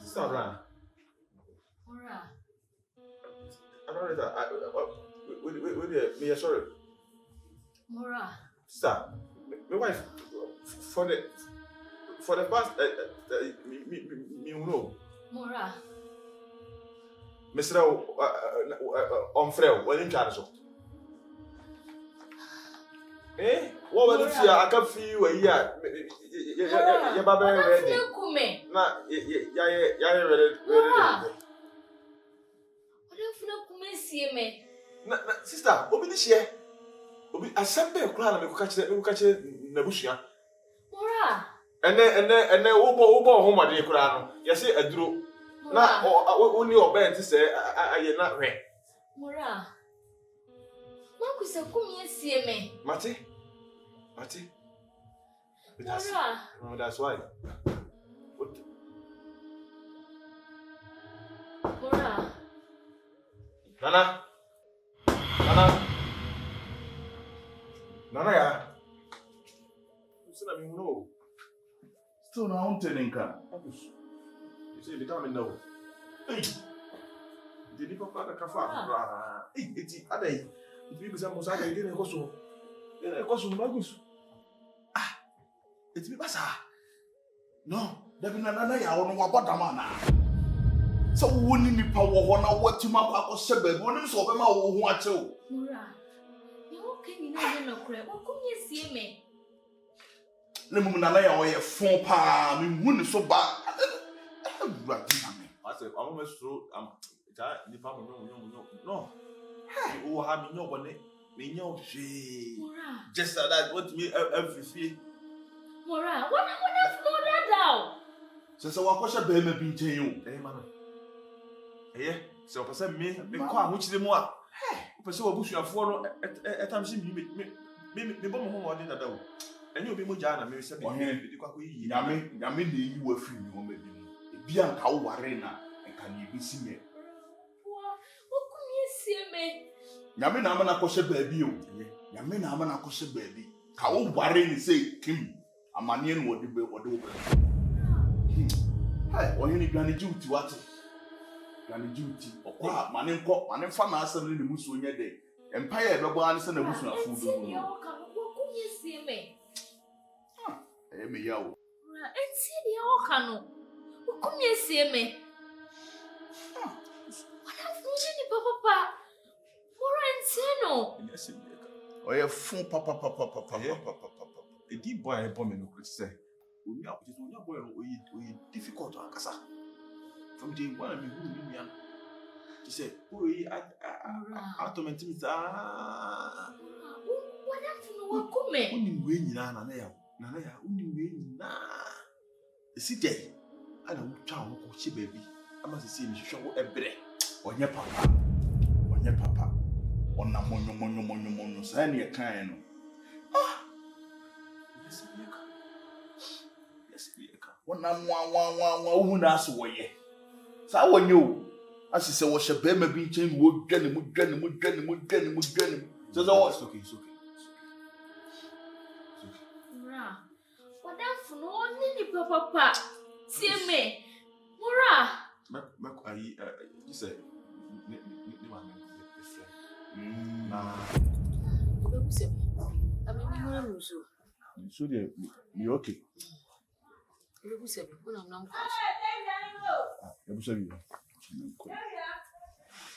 Sarah. I don't know that. Me, sorry.
Mora.
Sir, my wife, for the past, me know.
Mora.
Mr. Onfrel, when in charge of. What will it I can feel a year. Your baby ready. Nah, yeah, ready. Sister, obi this year. Obi asembe kura na me catch na bushia.
Mora.
And then wo ho made kura no. Ye say aduro. Na oni oba enti say aye na hwe.
Mora. Manku se kum yesie me.
Mate.
Mora.
No, that's why.
Mora.
Nana. Nana ya. Sina mi no.
Still na unteninka.
You say become no. Hey. Did you papa ka fa? Hey, eti adai. Iti bi bisa musa ga ide ne koso. Ne koso no bagus. Ah. Eti bi basa.
No, dabi nana ya wo no wabodama na. So woni nipa wo ho na watima kwa akose ba bi woni so obema wo ho ache o.
Mura. You can you know no kure. Wo kunye sie me.
Le mum nana ya wo ye fon pa me huni so ba. Awurade na me.
I say I'm almost through nipa mo no. Hey, o ha mi nyo bone. Me nyo hwe.
Mura.
Just like that what me every
Mura, what that down?
So wakosha be ma bi nchen yo.
Man. Se o pese me ko ahuchire mu a. O pese obusuafo no etam si me bo mo ho de dada o. Enye obi mo ja na me se be di kwako yi.
Nyame na yi wa firi mi ho ma bi mu. Ebi anka wo ware na enka na ebi si me.
Wo kunye sie me.
Nyame na ama na koshe baabi o. Nyame na ama na koshe baabi. Ka wo ware ni say kim. Amane no wode wo be. Hey, ohini gani duty wate. Gani duty. Okwa mane fa na asem ni musu onye de. Empire ebebo an se na musu na fu do.
Wo kunye sie me.
Me yawo.
Enti dia o kanu. Wo kunye sie me. Wala funje ni papa. Mura enti no.
Oye fun papa.
Edi boy e bo me no say. Oni boy no oyi difficult akasa. From day one me who me an. She said, "Oyi automate me sa."
Wala funu wo kume.
Oni we nyina na ya. Nana ya oni we nyina. Esi dey. Ana wo twa wo ko chi baby. Ama se se mi hwehwe wo ebre.
Onye papa. Ona monyo sa na ye kan no.
Yes, we can.
Ona nwa hu na aso wo ye. Sa wonye o. Asise wo hye be ma bi nchen wo dwane mu. So
It's okay.
Mura. Wala funu ni papa. Sie me. Mura.
You say ni man
Na. Obu se. Ami ni mura muso.
So me okay.
Obu se bi kuna mna mko.
Obu se bi.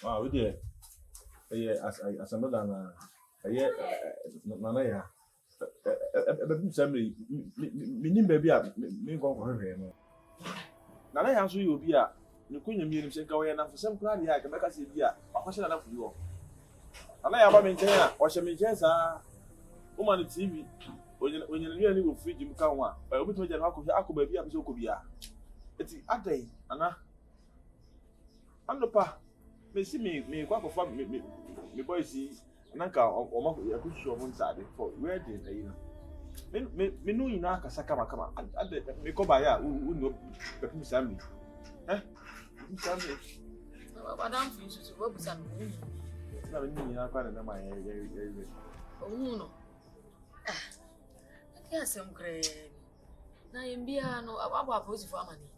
Ah, we there. As another na nana ya. Ebe se me nim baby a me nko hwehwe no. Nana ya so yi obi a ne kunya mi nim se nka we na fosem kura de ya ka meka se bi a akwahye na furi wo. Nana ya ba me nchen a o hye me nchen sa woman the TV onye ni wo fridge mu ka ho a obi to je na akọ baby a be so ko bia eti adai ana anopa me si me kwa kofa me boy si nanka o ma ya ku show mo nsade for wedding na yi me no ina aka saka makama adai me ko ba ya u no pe pu sami sami
Madam fi su wo busa no.
na me ni ina kwa na ma ye
no. Yes, I'm great. Na yembia no aba aposi for amani.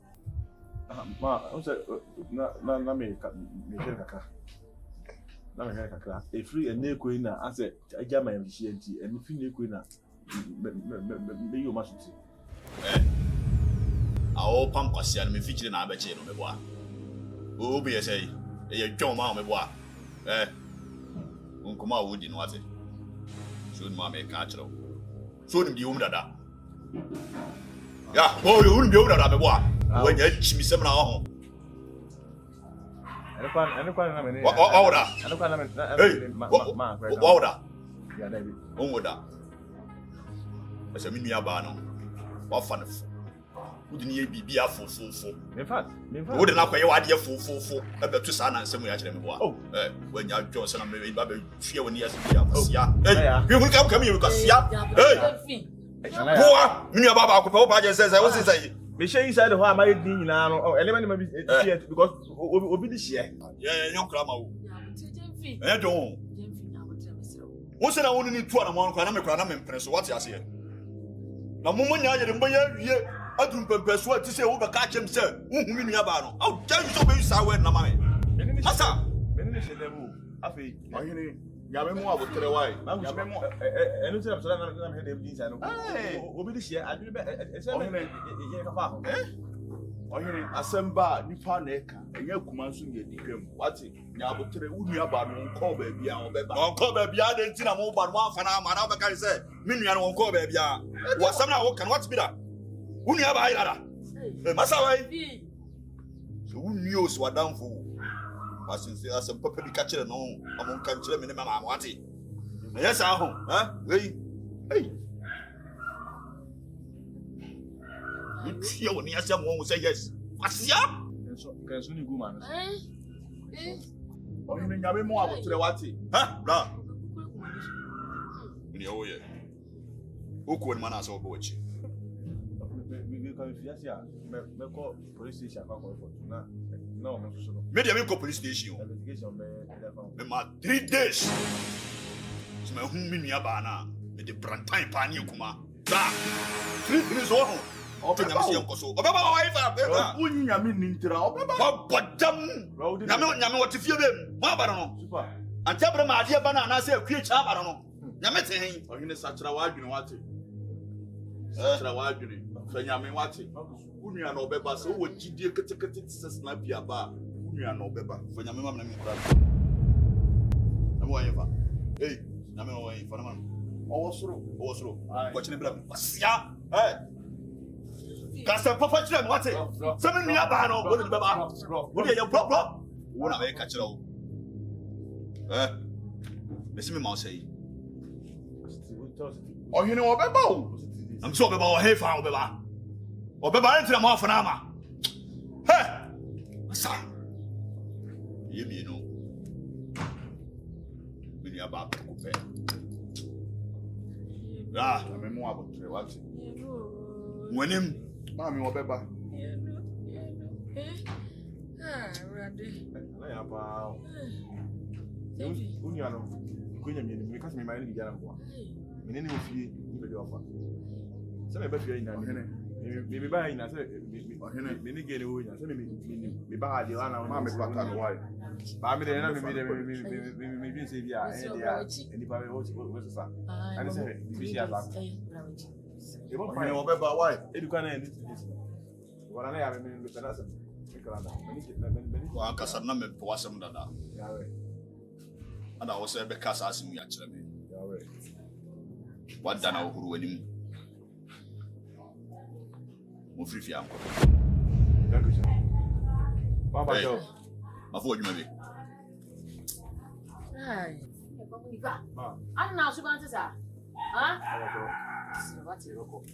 Ma, on say na me share kaka. Na me share kaka. E free and neko ina ase aja ma yemhie nti eni free neko ina me yo masuti.
Awo pam kwasia no me fikire na abeche no me boa. O bi yesei. E ye dwon ma me boa. Nkoma wodi no ate. So ni ma me ka kire. So ni di dada. Ya, you wouldn't be able to boy. When you chimi sem na ho.
Anyone na me.
What order?
Anyone na me.
What order?
Ya David.
On order. Asa mi nua ba no. Wa fa no. Wodi ni e bibia fo.
In fact.
Wodi na kwaye wa de fo. E betu sa na nsem ya kire me boa. When you join sana me ba be fie woni ya sia. You will come you can sia. Hey. Boa, me nua baba akopɛ wo pa je say wo say.
Me share inside the ho am I di nyina no. Element ma bi share because obi di share.
Yeah, you kra ma wo.
Gyamfi.
Eh don.
Gyamfi na
Once na wonu ni tu na mo na me kra na me mpre so what you say na mo mo nya ye mbo ya wie adum pempe so ati say wo be ka chem say unhu mi nua ba no aw tell you so be say word na ma me masa
me ni se level afi
Ohene nyame mu abotre why nyame mu
enu se na so na me dem din say no obi di share adwene be se me ye ka fa ho
Ohene asemba nipa na eka enye kuma nso ye dipem wate nya abotre unua ba no nko ba bia obeba
onko ba bia de ntina mo ba no afa na ma na be ka say mi nua no onko ba bia wo sam na wo kan what be that unua ba ayara masa wai so unua o so adamfo asinse asem papa bi ka kire no amon kan kire me ne mama wate na yes aho wei you woni asem won say yes asia
kenso ni guma no
Ohene nyame mu abotre wate
bra ni o ye oku ni mana so bo chi
me ka fi asia me ko police station ka ko for na o mo so no
me dey me ko police station
investigation
me ma 3 days so me hu mi nua ba na me dey brantan pa ni kuma bra 3 days o ho nyame se yankoso obeba wa ifa beba
unyi nyame nintira obeba
bodam nyame wote fie bem mo abara no
super
antabra ma ade ba na na se akwie cha abara no nyame ten
Ohene sachira wa adwene wate sachira wa adwene fa nyame wate unua na obeba se wo gidie ketekete tse na bia ba unua na obeba
fa nyame ma na mi kura nyame wa ifa nyame wa ifa na man
owo soro
ko chine bra asia Kasa papa chire me wate. Se me nua ba no, wo de baba. Wo de ye bro. Wo na me ka chire wo. Me se me ma say.
Ohene obeba o
Am so baba o he fa o baba. O baba entra ma fa na ma. Sa. Ye mi no. Me nua ba ko fe.
nyame mu abotre wate
Wenim
Mami obeba
Ready.
na ya pa unia no kunya me ka se me mai ni bia na bo me ne ofie ni be de ofa se me ba fie ina me ba ina se
Ohene
me ni gele wo ina se me ba ha de ana
mami pata no why
ba me de na me bi se bia eni pa wo sa ani se bi sia la
Ohene obeba why
eduka na ni wala na ya me ndo tana se ekranda
wa kasa na me po asem dada.
yawe
Ada wo se be kasa asem ya kire me.
yawe
Wada na ohuru wanim. Mo frifi anko.
gakusha baba jo
Mafo odwuma bi.
Ai.
ma
Ana na so ban tsa. Ha?
baba jo
What's it roko?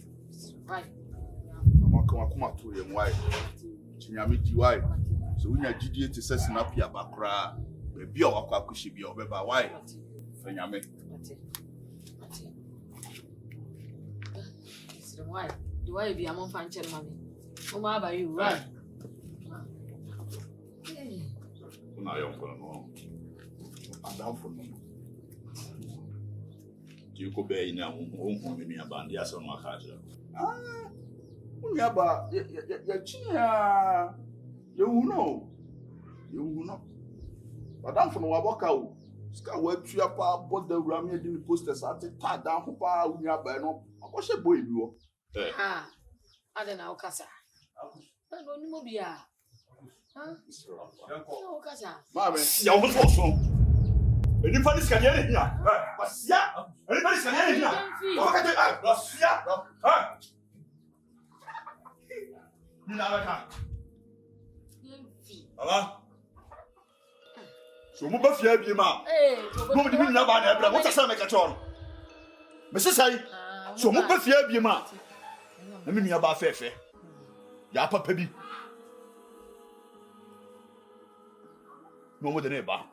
Right.
Akoma to ye why chinyame di why so unya gidie te se snap ya bakra be bia wakwa akuhye bia obeba why fa nyame
Why? Do I be among fan chen mommy? Oma ba you right?
Una yo ko no. Adam for no. Ti ko be ina ohun me nua ba ndi aso no aka ajira.
unya ba ya chinya you know Madam for no waboka o ska wa tua pa boda wurame di posters ate ta dan ho pa unya ba no akoshe boy bi wo
Ha. Ada na okasa. No ni mo bia. Ha? No okasa.
mame
Ya wo so so. Eni fa ni skania ni hia. Basia. Eni fa ni skania ni hia. O ka te basia. Ha. Ni na ba ka.
Gyamfi.
Ala. So mo ba fia bi ma.
No
Mo di mi na ba na ebra. Mo tsa me ka chon. Me se sai. So mo ba fia bi ma. Na mi nua ba fefe. Ya papa bi. No mo de ne ba.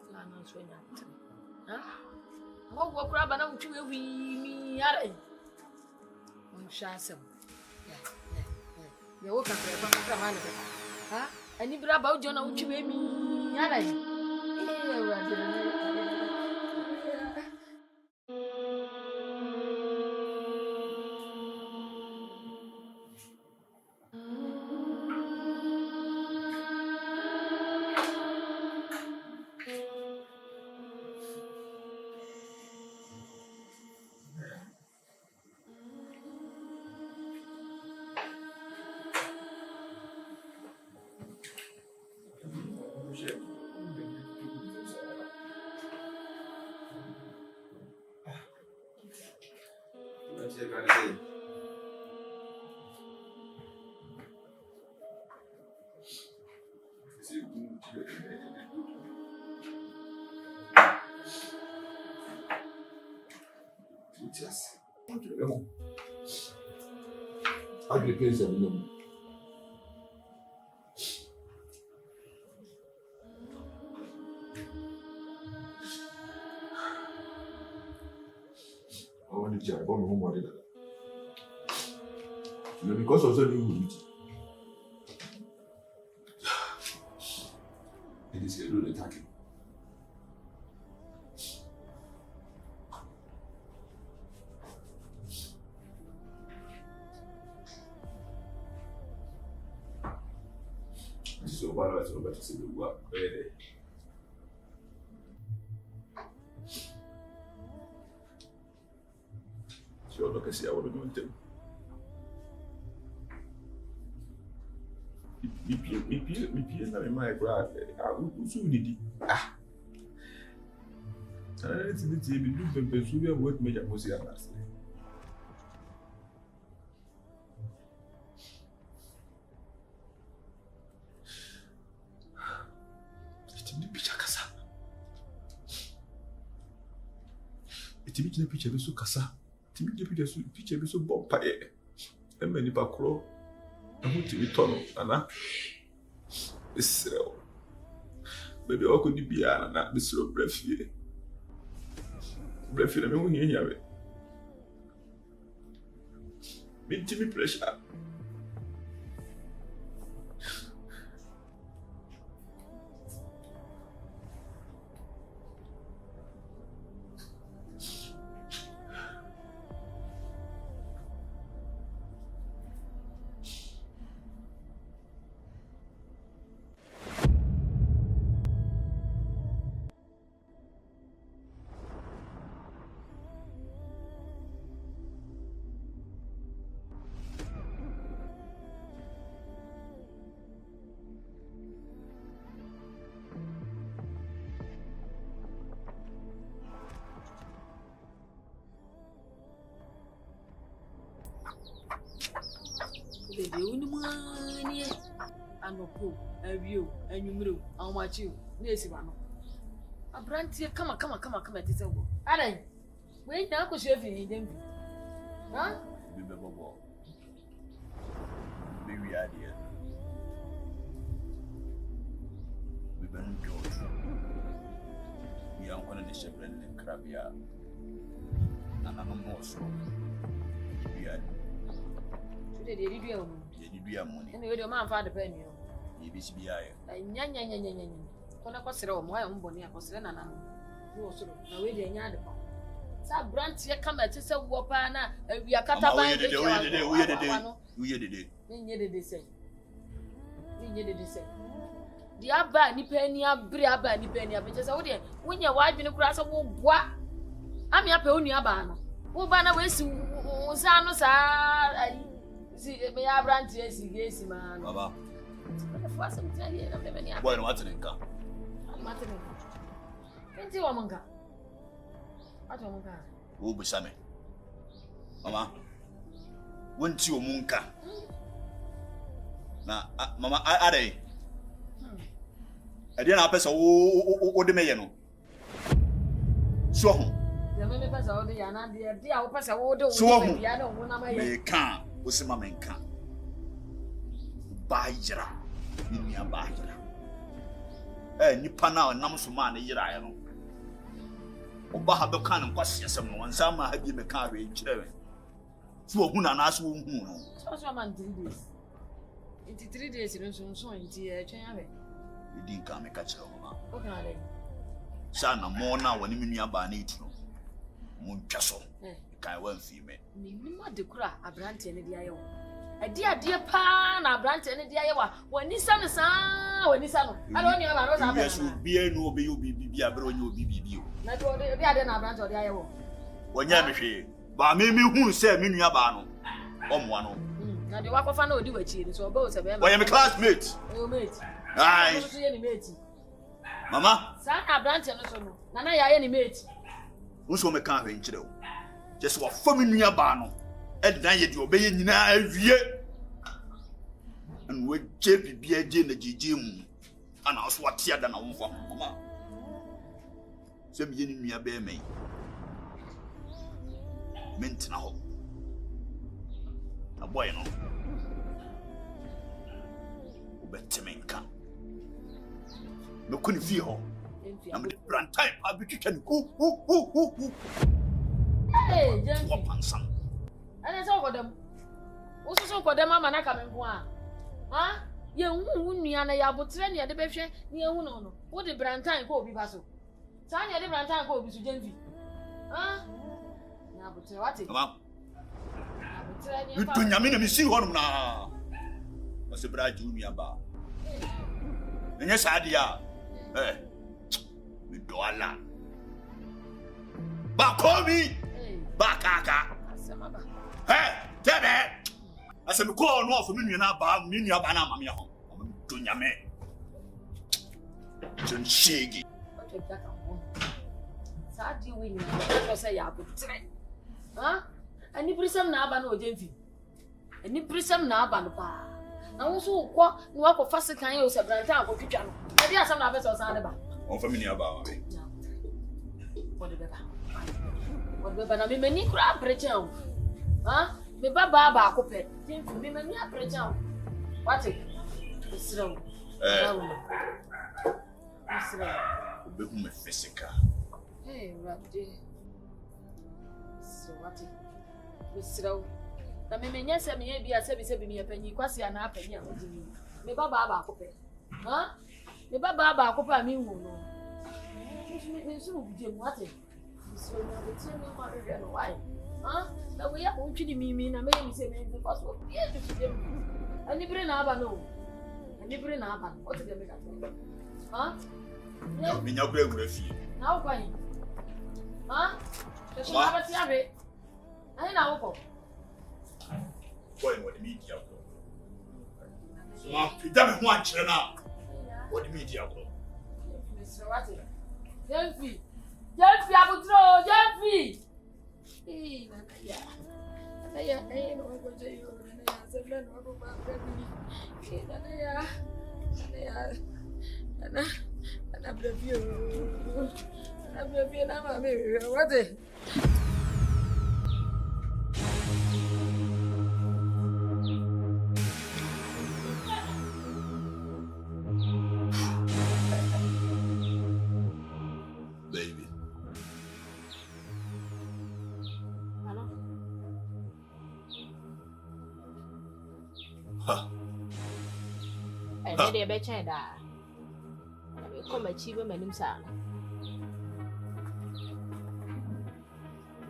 Ha? Mo go kura ba na mutwi ewi mi ara. Mo shasem. Ya wo ka kra ma na ba. Ha? Ani bra ba ujo na mutwi mi ara.
Yes. Agriculture. I want to check on home or the because of the new it is a little attacking. So why do I talk about to see the work? So look and see how we're doing them. Me na me mai bra. Usu didi. Ah. It's be do pempe so be what me just see alas. Itimi kina picture be so kasa. Itimi kina picture be so bomb pae. E me ni pa kro. E ho timi tono ana. Israel. Baby o ko di bia na be slow brefie. Brefie na me ho hianya be. Me timi pressure.
The only money and no pool, a view, and you move, how much you, yes, one. A brand here, come at this over. Alan, wait now, because you have in them. Huh?
Maybe idea. We've been George. We are one of the children in Crabia. And I'm more so.
They did you money. And your man found a penny. You be yan. When I was wrong, my own bonnet was then another. You also know where they are. Some branch here come at us a wapana, and we are cut up by the day. We did the same. The abba, ni penny, abba, ni penny, because I would when your wife in a grass of what? I'm your pony abana. Who banner was Sanos are. See, me have branch yes, man.
Baba.
For some time,
boy, what's in car?
Martin. Can't you, Manga? What Manga?
Who be Sammy? Mama, went you, Munka? Now, Mama, I didn't have a what the mayor. So,
the members of the Yana, dear, pass a order.
So, they can't. What's my man can? Bajra, Ninia Bajra. Nipa now, Namusman, a year I know. Obaha Dokan and Quasia, someone, some have given a carriage. So, who and ask who know.
So, man, 3 days. Into 3 days, you don't so into a chamber.
You didn't come a catcher.
Okay,
Son, a more now when you mean about nature. Moon Castle. Can one female.
What the cra a branch and the Iowa. A dear pan, a branch and the Iowa. When his son is when his son. I don't know about
yes, you be no be you be a bro, you be.
Not all the other branch of the Iowa.
When you have a but maybe who said Minabano on one.
Now the work of an old do a cheat, so both of them.
I am a classmate.
Oh, mate.
Aye, Mama,
son, a branch and so. Nana, I any mate.
Who's home a carving, just what for me near Bano. And now you obey na awie. And we JP be a na jijim. And I was what here than a woman mama. Some yin me a bear me. Mint now. A boy no. Bettemenka. No couldn't feel her. I'm the brand time. I'll be kicking.
Hey, Gyamfi. And it's all for them. What's so for them, Mamma? I come in one. Huh? You wouldn't be an airport near the Beshe near Uno. What the brand time go be Basso? Tanya the brand time go be to Gyamfi. Huh? Now, but what it?
You do Yamina, see one now. Was a bride junior bar. And yes, idea. Eh, we do a lot. Back call me. Back, hey, tell me. I said, call no for me, about me, your banana, mamma. Do Yame. John Shaggy.
Sadly, we never say, I put it. Huh? And you bring some Naban or Gyamfi. And you bring some Naban. I also walk of fast can use a brand time for future. Maybe I some others or something about.
Oh, for me about me.
What I mean, many crab pretend. Huh? Me Baba Copet. Me many pretend. What it? It's slow.
Be physical.
Hey, Rabbi. So what it? It's slow. Na me nyese me bi asebi me panyi kwase ana apanyi a odini me baba ba akopɛ ha me baba ba akopɛ me hu no me so bi dem wate so na be tell me ma be no why ha na we ya ontwini mimi na me mi se me nze pass o bi e do dem ani bre na aba no ani bre na aba o te dem me ka ha
no me nya gura fie
na wo kwani ha te so aba ti abe ai na wo ko
boy what the media go. So I pidam ho ankyere na. What the media go.
Mr. Wati. Gyamfi abutro, Gyamfi. Eh, na ya. No go je yo, na ya se plan no go ba baby. Eh, na ya. Na blabio. Na blabio na ma me. Wati. They be chenda. I come achieve manim sana.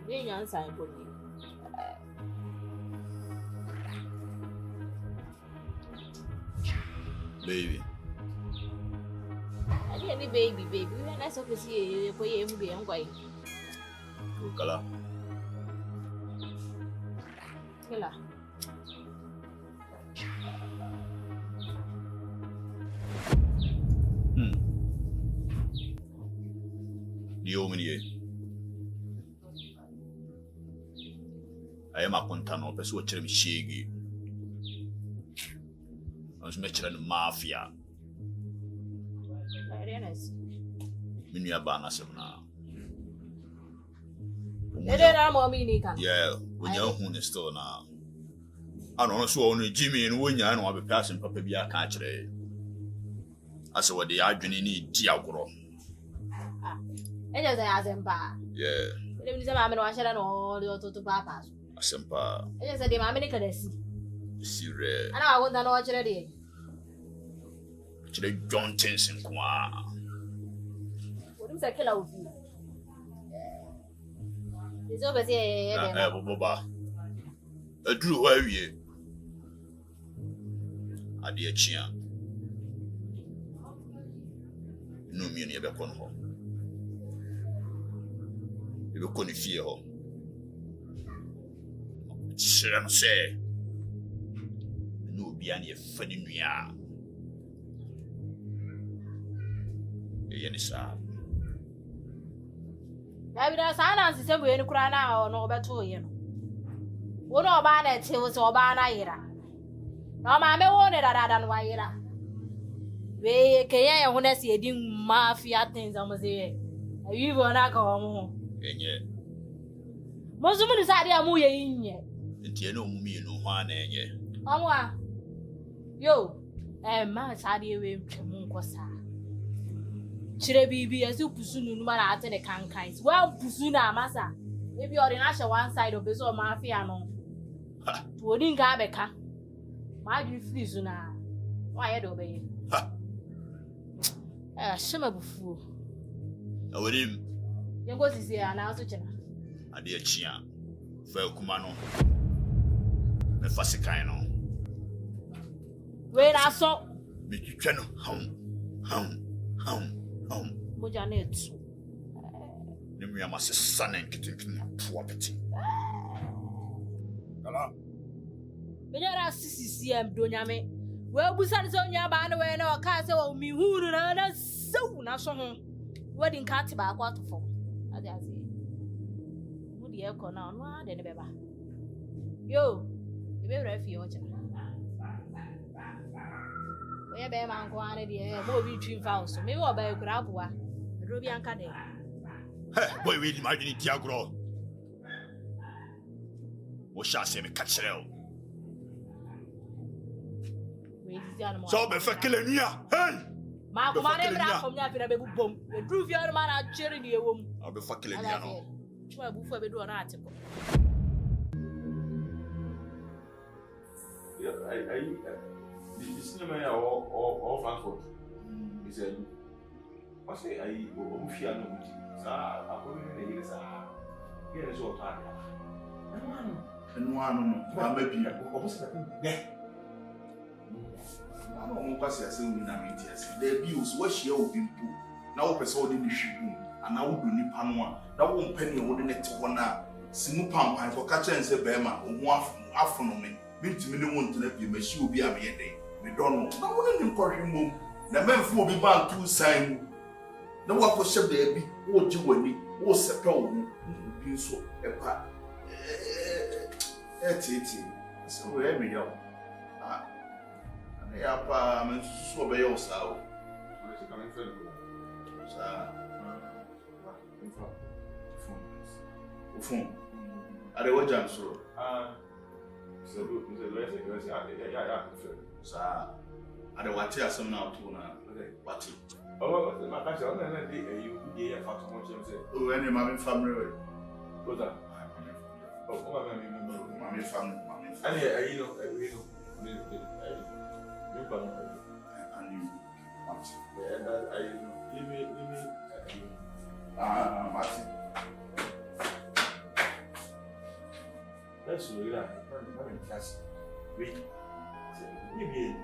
They answer for me.
Baby.
I didn't baby. When I saw you see you for you be I'm going.
Kala.
Kala.
I am a contano, per suo cermi scegli. Non smettere la mafia. Mini abana semna. Yeah, when you're who is still now. I don't know, so only Jimmy and when you know, I'll be passing Papa be a catcher. I saw what the argument need Diagro.
And as I ask him,
Yeah.
Let me say, I'm going to all the to Papa.
Asempa.
And I said, I'm going to
see rare.
And I won't know what you're ready.
Today, John Tenson, qua.
What is a killer of you? It's over here.
Baba. A drew where you are dear Chia. No, me never come home. You couldn't fear home. Sure, say. No, be any funny near. Yes, sir.
Maybe that's silence is every cry now or no better, you know.
Wo no ba na te wo so ba na yira. Na ma me wo ne dada no yira. We kenya ye ho na se edi mafia things am say. Ayi bo na ka ho.
Enye.
Mo zo mu ni sa dia mu ye yinye.
Ntie no mu mi no ho ana enye.
Onwa. Yo, ma sa dia we ntwem nko sa. Chire bibi esi pusu nunu ma na ate ne kankan. Wa pusu na masa. Maybe or in Asha one side of the mafia no. Wodi nka abeka. Ma ju free so na. Wa ye do be. Shema bufu.
Awodim.
Ye go sisi na so chena.
Ade achia. Fa kuma no. Me fasikan no.
We na so.
Me twitwa no. Hum.
Moja na etu.
Nemu ama se sanen kitin to apeti. Kala.
Me nyara sisi do nyame. We busa so nya ba na we na o ka se o mi huru na so na so ho. We din ka te ba kwa to fo. Ade ase. Mu di e ko na no ade ne beba. Yo, e be bra fi o cha. We be man ko ane de mo bi twin fa so. Me wo ba e kura aboa. Do bi anka de.
Boy, we imagine Tiagro. What shall I say? Me catch it out. So be fakele nia. Hey!
Ma ko ma ne bra kom nya fi na be bubom. We dru fi on ma na chere ni ewom.
I'll be fakele nia no.
Chwa bu fu be do na atiko.
Yeah, the cinema or Frankfurt. He said, I say, I will fear no good. Sir, according to the years, here is what I have.
And one, maybe
Almost there.
I don't know what I say. The abuse, what she will be put. Now, person in the ship, and I will do Nipanwa. That won't penny or the next one now. Simu Pampa for catcher and say, Bema, or one afternoon. Meet me, no one to let you, but she will be a day. We don't know. I wouldn't encourage him. The men will be bound to sign. No one for ship baby, what you will need, or settle, being so a part. So, we're me young. And the upper so by yourself.
Where's it coming from?
Sir, phone. Are they watching? So, sir, are they watching some now too? What?
Oh, my gosh, I'm going to be a year for
oh, any mammy family.
What's that? Oh,
Mammy family.
And yeah, you know, you
And you, what?
Yeah, that I know. Leave me.
Martin.
That's so yeah. Wait. Maybe.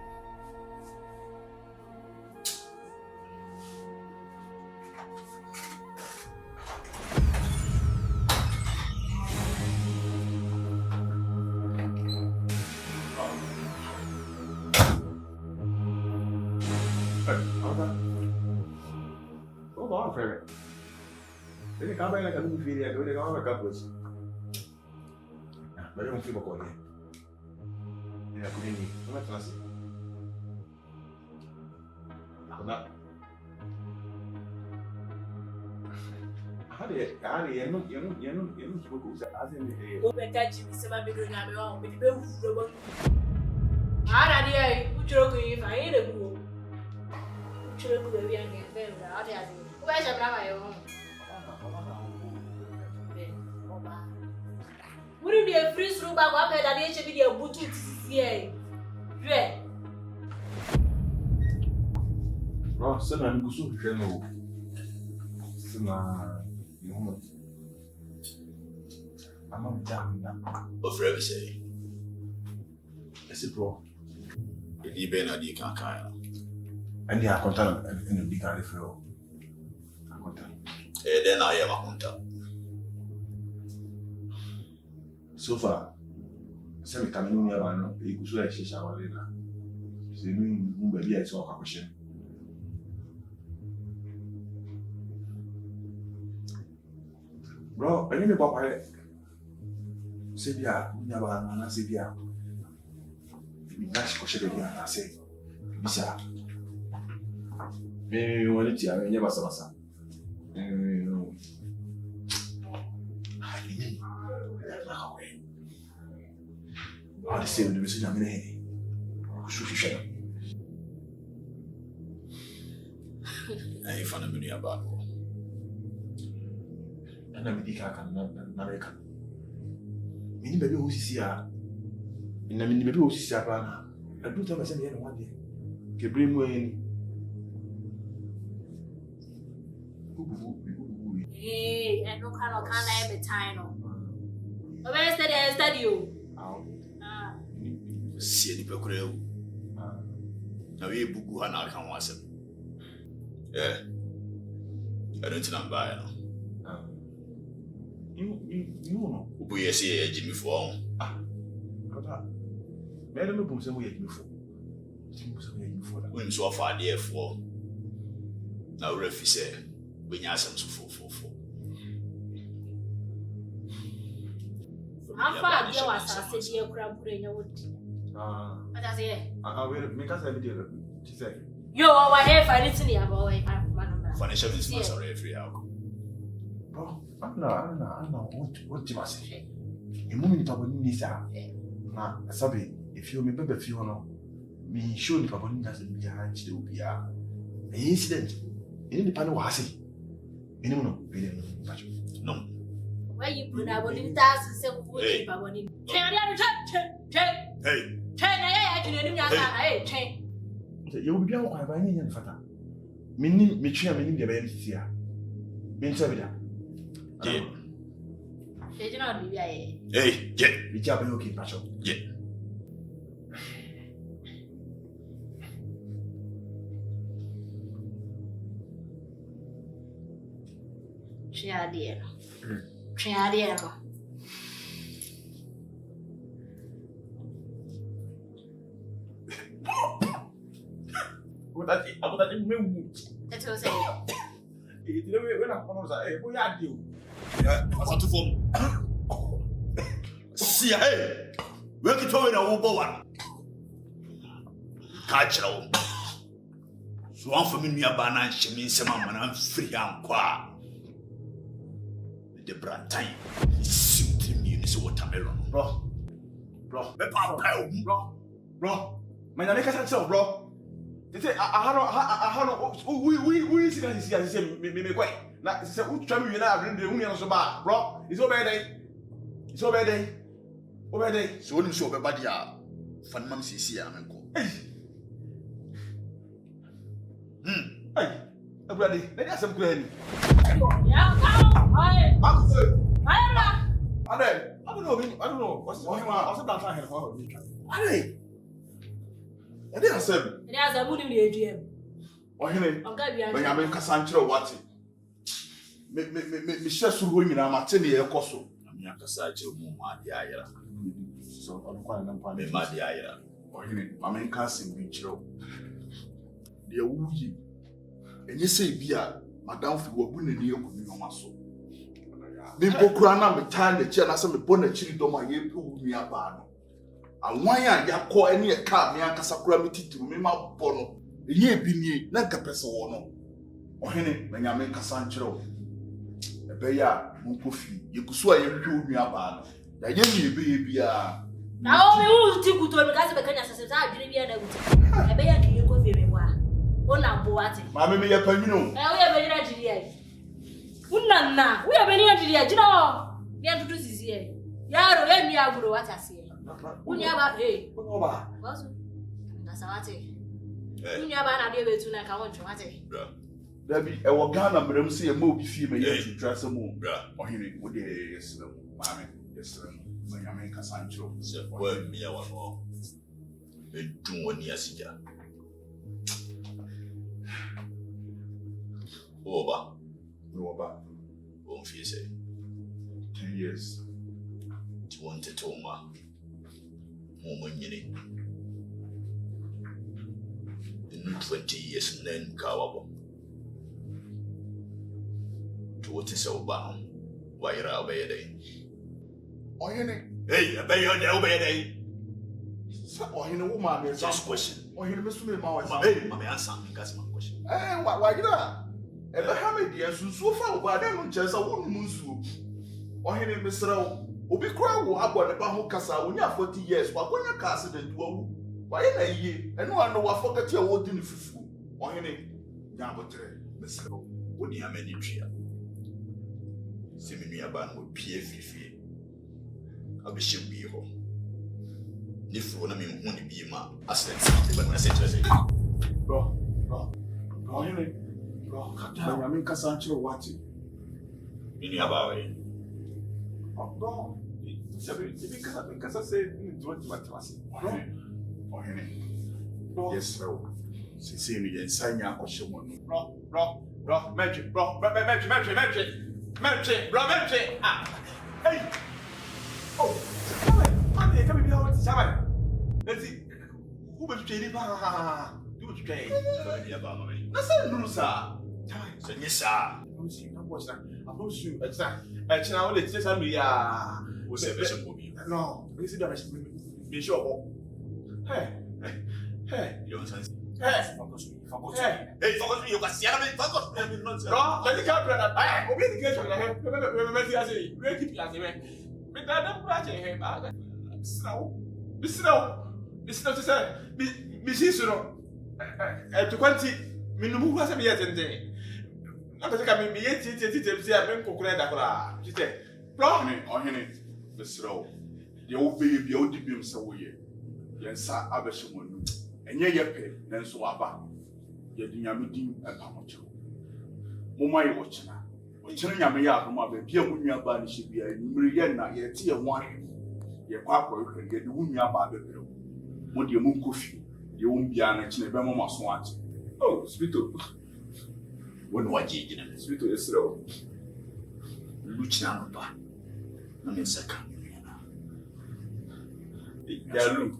Hold on, Fred. Ele acaba na casa do filho, ele acaba na casa depois. Mas eu não fui para correr. Ele é comigo. Como é que assim? Não. Eu não vou usar.
O pecado de se vai me do na meu, me deu o ara dia, o tiro que vai ele bu. O tiro que vai vir bem, a dia. O vai chamar vai eu. Wouldn't be a free through bag up that they should be a booty to see.
No, send a good soup, general. Send a moment. I'm not down now.
But forever say,
It's a bro.
you been a deacon kind.
And they are content in the big alley for I'm content.
Then I am a hunter.
So far, send me coming near one, a good way she shall later. See me, baby, I saw a question. Bro, I need a papa.
Sebia, Naba, and Sebia. Nash Kosher, and I say, Bisa. Maybe one it, I never saw some. I'll say the message I'm in here. Should you shut up? I found a million about. And I'm a American. Many baby who see her. In a minute, who see her. I do tell myself one day. Can bring me.
Hey, I don't have a time. Where's the study?
See any peculiar. Now you book and I can watch him. Yeah, I don't know by now.
You know,
we see a Jimmy for.
Madam, we say we had before.
When so far, therefore. Now, Refi said, we have some for.
How far do you want to say your crab brain? What I say?
I will make us a video. She said,
You are here for anything about
financial business or every hour.
Bro, I don't know what you must say. A moment of this hour. Now, Sabi, if you remember the funeral, me sure the Papa doesn't behind still be an incident. In the panel was it? No.
Where you put our little task and say, hey,
you will be able to buy any young fata. Meaning, me the baby here. Been Sabida. Hey, we jab okay, Pacho.
Yeah.
Triadiano.
What that in me?
That's what I say.
You know, when I pronounce that, boy, I do.
Yeah, I want to form. See, hey, work it over in a woman. Catch it. So I'm for me a banana, she means some man, I'm free and quiet. The brand time is suiting me in this watermelon.
Bro. My name is bro. They say, I don't know. We see that he says, me quite. Now, he said, who tell me you're not bringing the union so bad, bro? It's over there. Over there.
So, when you show everybody, Fan Mam see, I'm
Hey, everybody, let us have good. I don't know. What's the plan here for? I didn't say.
There's a mood in the AGM.
Or him, Benjamin Cassandra, what? Me share Suruin in Amatini, a cosso.
Casacho, Madia.
So, I'm quite an empire.
Madia.
Or him, my main casting, Mitchell. Dear Woogie. And you say, Bia, Madame for winning the yoke muscle. The Bokrana, the time the chair, as a bonnet chili doma, ye put me a barn. And why are you call any a car, me and Casacramity to me, my bono? Ye be me, like a person or Henny, when I make a sancho. A bear, Mukofi, you could swear you killed me a barn. The young baby are.
Now, we will take good to the gas of the Canasa, I didn't hear that. I beg you go very well. Ona boate.
Mama me yapamino.
We are very Nigeria. Unna, we are very Nigeria. You know, we are to do this here. Yaro, and me agro what I say. Unyaba, hey.
Unoba.
What's Nasawate? Unyaba na dewe tuna ka won twate.
There be a Wagana, but I'm saying a movie female to dress a moon. Or hearing what they yes, mammy, yes, when I make a Sancho.
Well, me, I want more. A 2 years ago. Over. Won't you say
10 years.
22 months. More money. In 20 years, and then Kawabo. To what is so bound? Why are you away?
Oh, Henry,
Hey, obey your day, obey your day.
Or in a woman,
Just question.
or in a Miss Mama.
Hey, my answer, that's my question.
Eh, why that? Ever dear, so far, but I don't just a woman. Or in a Mr. Obi Crow will have one about Casa when you have 40 years, but when you're cast it, why in a year, and no one know what forget your old in the fufu. Or in a Yambotre, Mr.
What do you have any tree? Semi about with PFF. I'll be sure be home. If you want to be my assistant, but when I say to say,
bro, Henry, bro, I mean, Cassancho, what?
In your boy.
Bro, because I said, yes, sir. See me and sign your question.
Bro, magic. Ah, hey, oh, come here, how it's Saban. Let's see, who was trading? Do what you trade. That's a loser. So, yes, sir. I'm supposed to, it's now let's say, what's a bishop for me? No, this is the bishop. Hey, you don't sense. Hey, focus me. Hey, focus me. You can see how many focus me. No, let me come to that. I will be the case of the head. Remember, I say, we keep you as a man. But I don't watch him. Listen to say, be season. To quality, Minu was a yet and day. I'm going to come in the 80 I'm going to she said, Bro,
or Henry, Mr. The old baby, the old beam, so we. Yes, sir, Abeshamun. And ye pay, then so about. Yet the Yamudi and Pamacho. Mumai watching. Watching Yamaya from my baby, Munya Bani should be a Muriana, yet tier one. Ye papa can get the Munya Baby. What your moon coffee, you won't be an action of Bama Swat. Oh, Spito.
When what you did,
Spito is slow.
Luciano, I mean, second.
Yalu.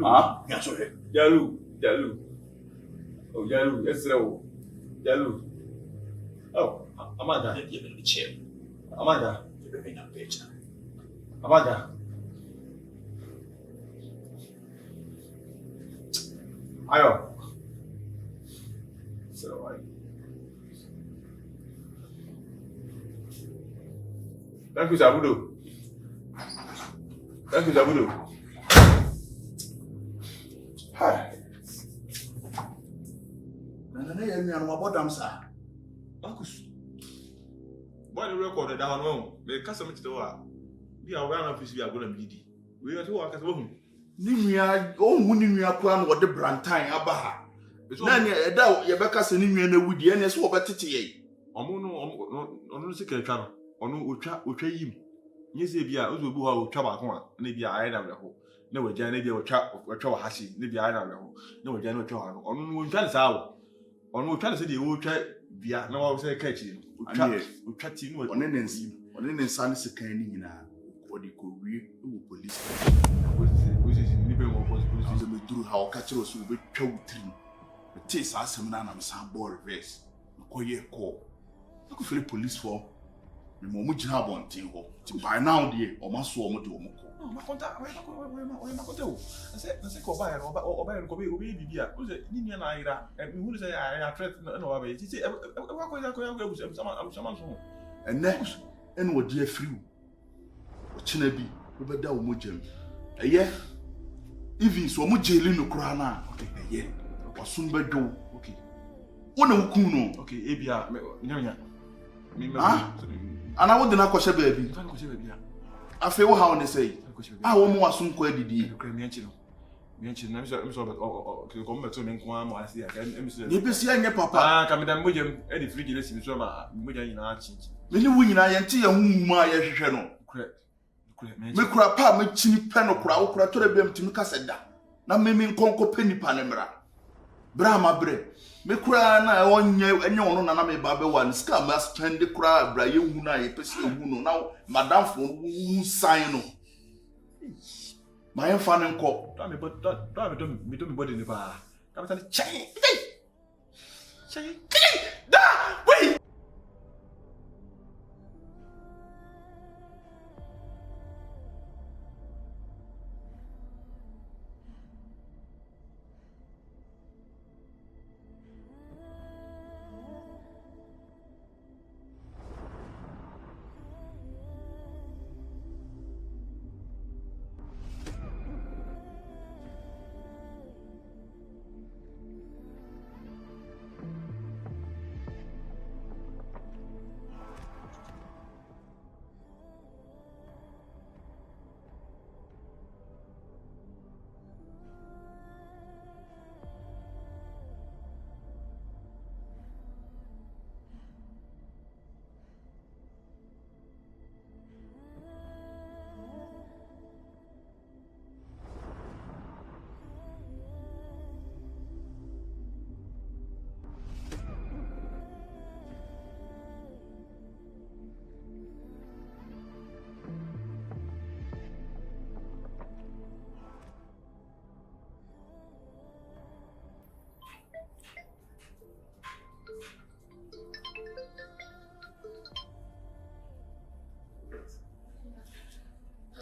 Ah,
Yes, sir.
Yalu. Oh, Yalu, yes, sir. Yalu. Oh, Amanda.
You're going to be chill.
Amanda.
You're going to be chill.
Amanda. Ayo. So, thank you, Zabudo.
hi. Nana, you're my bottom, sir.
Marcus. Why the record down home? The customer to the war. We are one of us, we are going to be. We are two workers home.
Nimia, oh, Munimia Kwan, what the Brantine, Abaha. Nanny, a doubt, your Becca Sinimia, and would the NS over Titi.
On secret channel, on Ucha him. Yes, if you are also trouble, maybe I am the whole. No, Janet, or trouble Hashi, maybe I am the whole. No, Janet, on one chance out. On one chance, the old chat via no, I was a catching. We chat in with
on an Sunday canning or the Korea police.
Which is in Libyan or
Because we do how catchers will be chowing. But taste us some man, I'm some board race. A call. I could feel police for the moment you have on Tingo. By now, dear, or my soul, what do you
oh, my contact, where am I going to? I said, go by or buy and go away. Who's it? Indian Ira, and who say I are threatened? No, I say, I'm someone's home.
And next, and what dear few. Chinabi, Robert Dow Mujem. A year. Even so much jailing no crana. Okay, a year. Or soon by do. Okay. One of Kuno.
Okay, Abia, Nanya.
And I wouldn't have a baby. I feel how they say. I won't want some query.
I'm sorry, come to me. I see.
You be seeing your papa.
Come down with him. Any free listen to my in our change.
Many women I am tea and my channel. Me crapa, me chini pen crowd, to the beam to Micaseda. Now, me conco penny panemra. Brahma bre. Me cry na on you and you on another baby one scam as spend the cry, Brian Wuna, Pessi now, Madame for sign. My fan and call.
Don't be body in the bar. Come to change. Wait.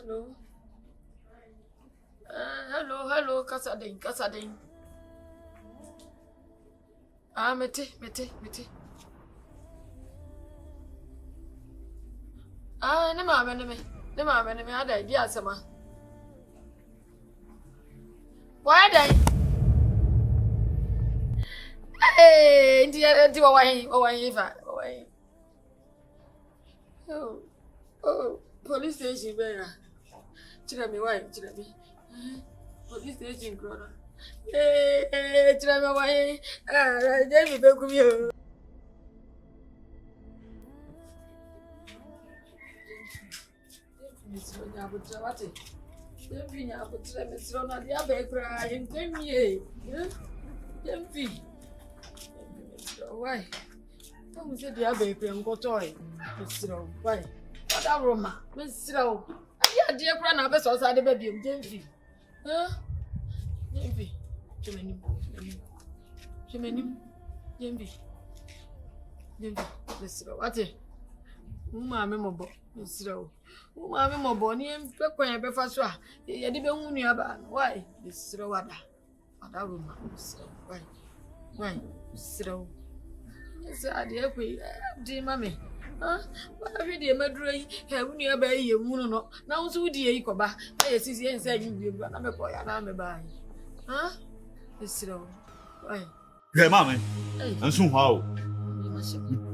Hello. Hello, Casadin. Mete. Ne mama, ada idea sama. Why dai? Ndi wawahi. Oh, police station bera. Chira me why? Police station brother. Chira me why? Dey be ku mi o. Misro nya butra wate. Gyamfi nya butra misro na dia be kra yenkwemie. Gyamfi. Why? Come say dia be kra nkotoy. Misro why? Oda Roma, misro. Adia dia kra na be so sa de be biom Gyamfi. Gyamfi. Chemenim. Gyamfi. Misro wate. Mama me mobo. Misro. Mama mo boni empe kwan be fa so a ye de be hu nua ba why bisiro wada Roma bisiro why bisiro se ade ekwe di mame wa fi de maduro yi he hu nua ba ye hu no na wo so di yi koba na ye sisi en se yu bi na me ko ya na me ba bisiro why
Hey mame ansu hwa o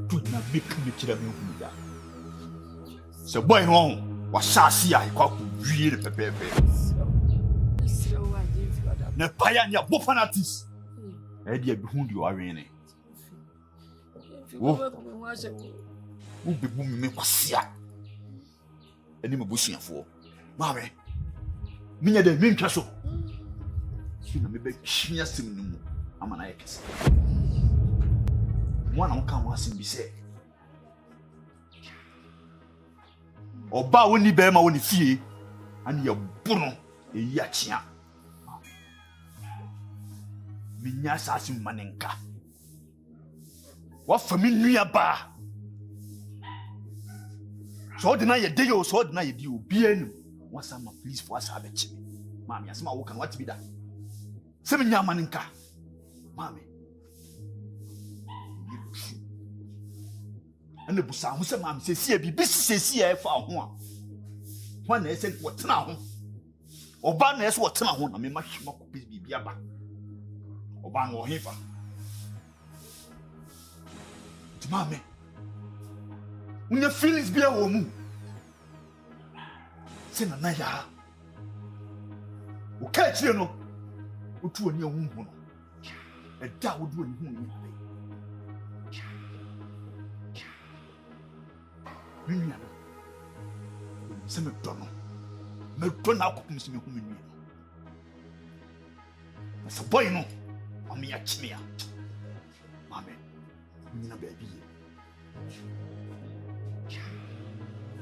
tu na be kan kira me hu ya so boy no wa shasi ya kwa ku wie de pepepe na paya nya bo fanatis e dia bi hu di wa wene wo bi bu me kwasia eni me busuafo mawe minya de mi ntwa so na me be hia sim no mu ama na yekese mo na mo kan wa sim bi se Oba woni be ma woni fie ani ya bono eyi achia minya sasi manenka wa fami nua ba so de na ye de yo so de na ye di obi anu wasa ma please for asa be chimi mami asema wo kan what bi da se minya manenka mami and the busa who said, Mam says, see, be busy, see, for a one is said, what now? Or ban is what now? I mean, much more be Biaba or Bang or Hiva. Mammy, when your feelings be a woman, send a naya. Who catch you know, who to a new woman, a dog would do anything. Minya se me dono ko kumsi me kumini so boy no mami ya chimia mame nyina baby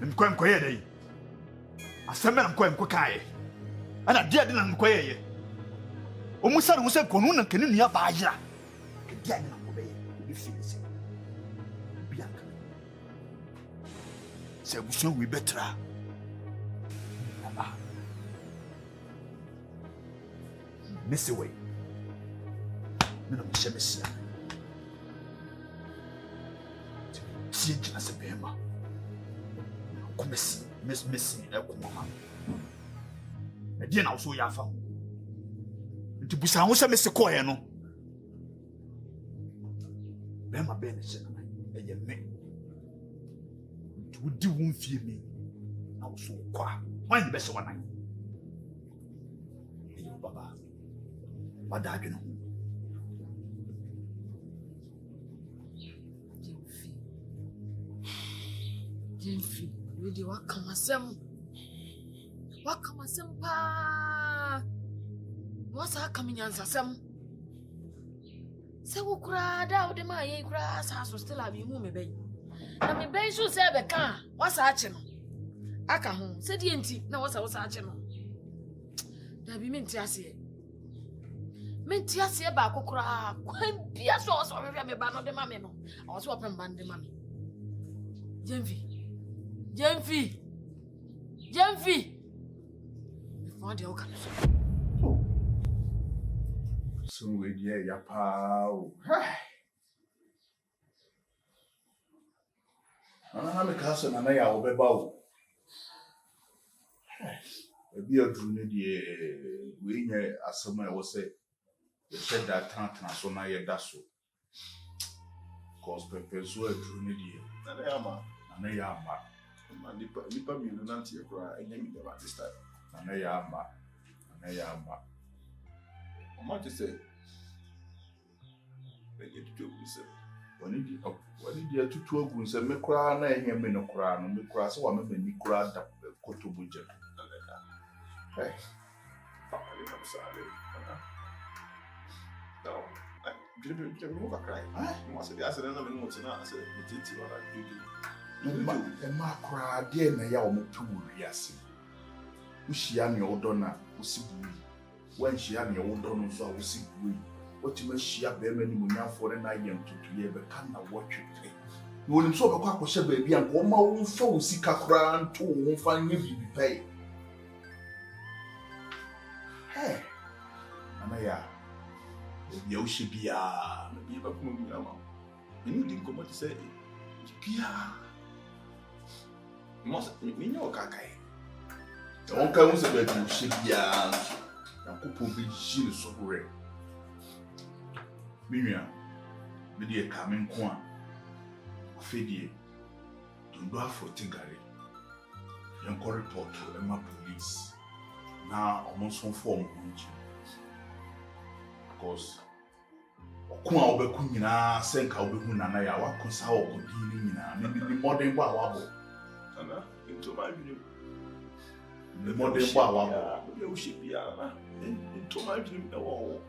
mko ye dai aseme na mko kae ana dia de na mko ye o musa no se konu na kenu nua ba ajira dia na mko be ye bi finisi c'est vous oui betra là-bas mais c'est oui nous n'avons jamais si tu n'as pas bien comme si mais est comme moi mais bien aussi il y a femme tu peux savoir ça mais c'est quoi non ben ma belle c'est elle est mais would do one fear me. I was so quiet. Why the best one? Baba, my dad, you know. Gyamfi, really, what come asem? Pa? What's that coming answer, Sam? Say, who cried out the my grass house was still having you, maybe. Na me ben so se be kan wasa ache no aka ho se die nti na wasa ache no da bi menti ase ba kokora kwan bia so hwe me ba no de mame no awoso opem ba de mame Gyamfi
What do you call
So we ya pao. Ana me kaso na ya obeba o. Ebi adru ne de we nye asema e wo se ye said that tan so na ye da so. Cause pepe so adru ne de
na ya ma.
Na ya ma.
Ma nipa mi no nanti e kura enye mi de this time.
Na ya ma. Na ya ma.
Mama just say when you do this.
Wani dia tutu agu nse me kura na ehia me no kura no me kura se wa me mani kura da kotobuje. Hey.
I'm sorry. No. You look cry. I said I said no me I said it what I do.
E ma kura de na ya o me tu wiase. Ushia ne odona usibu. Wan shia ne odona so usibu. What you share be many munyafo na yem tutu ye be kan na wotwe. No nim so be kwa akoshe baabi an ko ma wo fa wo sika kura nto wo fa nye bibi pay. Hey. Ana ya. Ye o she bia,
na bi ba kuma mi ama. Ni di ko mo ti say bia. Mo mi nyo kakai.
On ka wo se be bi she bia. Na ko po bi ji so hore. Minya, me de kame nko a afedie dondo afotigare yan ko report to Emma police na almost form hunji because okun a obeku nyina senka obehu nana ya wakosa okodi ni nyina ni modern ba wabo
ana into my video
ni modern ba wabo
we should be na into my video e wo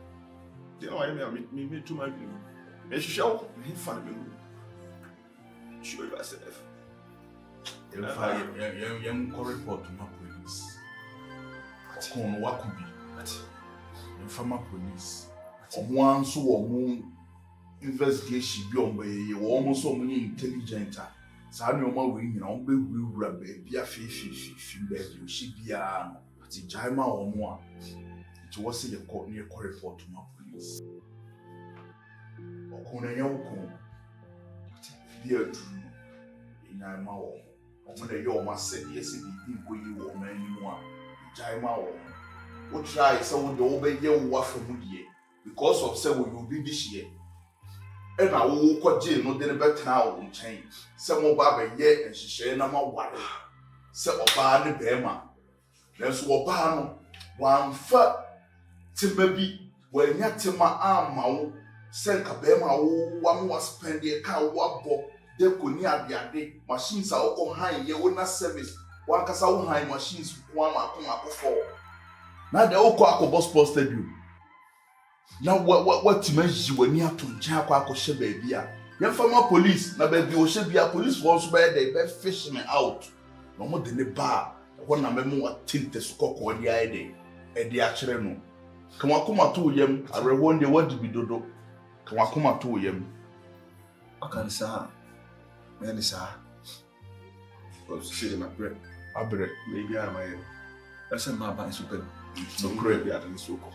they know I me too my video me show me fan me show yourself
yan ko report to my police okun wakubi informa police one so one investigation bi on be almost so many intelligent sa ni o ma we nyina on be wura be bia fi be o shi bia ati jaima o mo a it was the court near report to my police okuna yawko bia dru ina ma o mo de yo ma se ye se bi ko yi wo ma ni mo a jaima o we try so we do be ye wo afemu die because of say we will be this year and I will ko je no de be tena o nchen say mo ba be ye enhihye na ma ware say oba ne be ma na so oba no wan fa timabi wanya tema ama wo senka be ma wo wa mo spend e ka wo abo de ko ni abiade machines a wo ko han ye wo na service wan kasa wo han machines ko ama ko akofo na de wo ko akobo sports stadium na what timaji wani atonja akọ hye baabi a ye fama police na baabi o hye bia police won so be dey be fish me out no mo de ne ba ho na memo atinte sukoko di aide e di akere no kan wakoma to yam arewo nde wadi bidodo kan wakoma to yam
akan sa me ni sa o si na bread
abre
maybe am I esa ma ba super
no crave
bi adan soko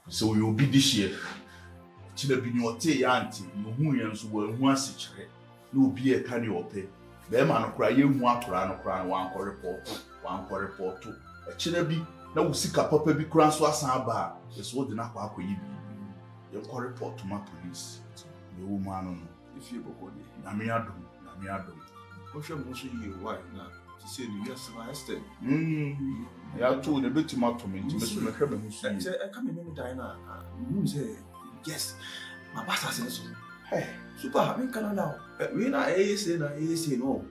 so we will be this year chile bi ni ote ya anti no hu yen so wa hu asechire na obi e ka ni ope be ma no kra ye hu akora no kra wan ko report e chile bi na usika papa bi kra so asan ba e so de na kwa akoyi bi ye ko report to my police ye wo ma no
if you go dey
na me adom
o hwe mo so yi why na ti say ni yes ma este
ya to the bit to me to me hwe me so
say e ka me die na say yes my boss has so
hey
super me Canada we na say no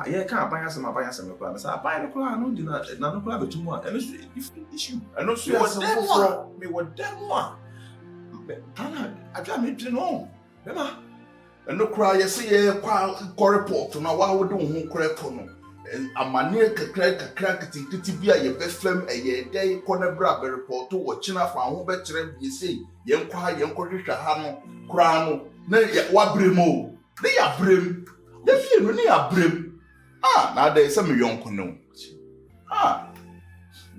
ye ka abanya se me kula na say abanya kula no di na no kula betumu a e so different issue
I know so you
me what them one Tana aja me dre no be ma
no cry ye say ye kwa report na wa wo de ho kra to no amane kakra kitikiti bia ye be fam eye dey kona bra be report wo china fa ho be kire bi say ye nkwa hwehwa ha no kra no na wa bremo na ya brem ye fie no na ya brem na dey say me yonko no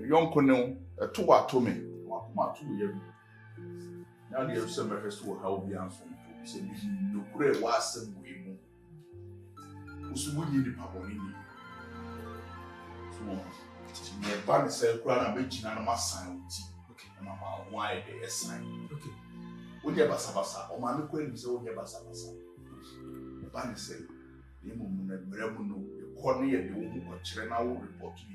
Yonko no, a 2 atomi, Wakuma 2 years. Now the other semesters will help you answer. Say, no pray was some way more. Who's winning the Pabonini? So, my band said, Grana Beijing and my sign. Okay, and Mamma, why they sign? Okay. When you're Basabasa, or Mamma Queen is over Basabasa. The band said, the woman at Bremuno, the corner, the woman or China will report to me.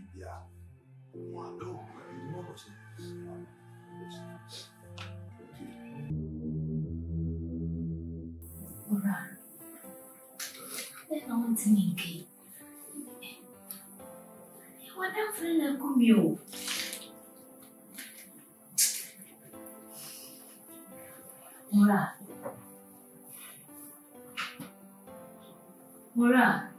Ora. Then I want to make it. What I'm feeling like you. Ora. Ora.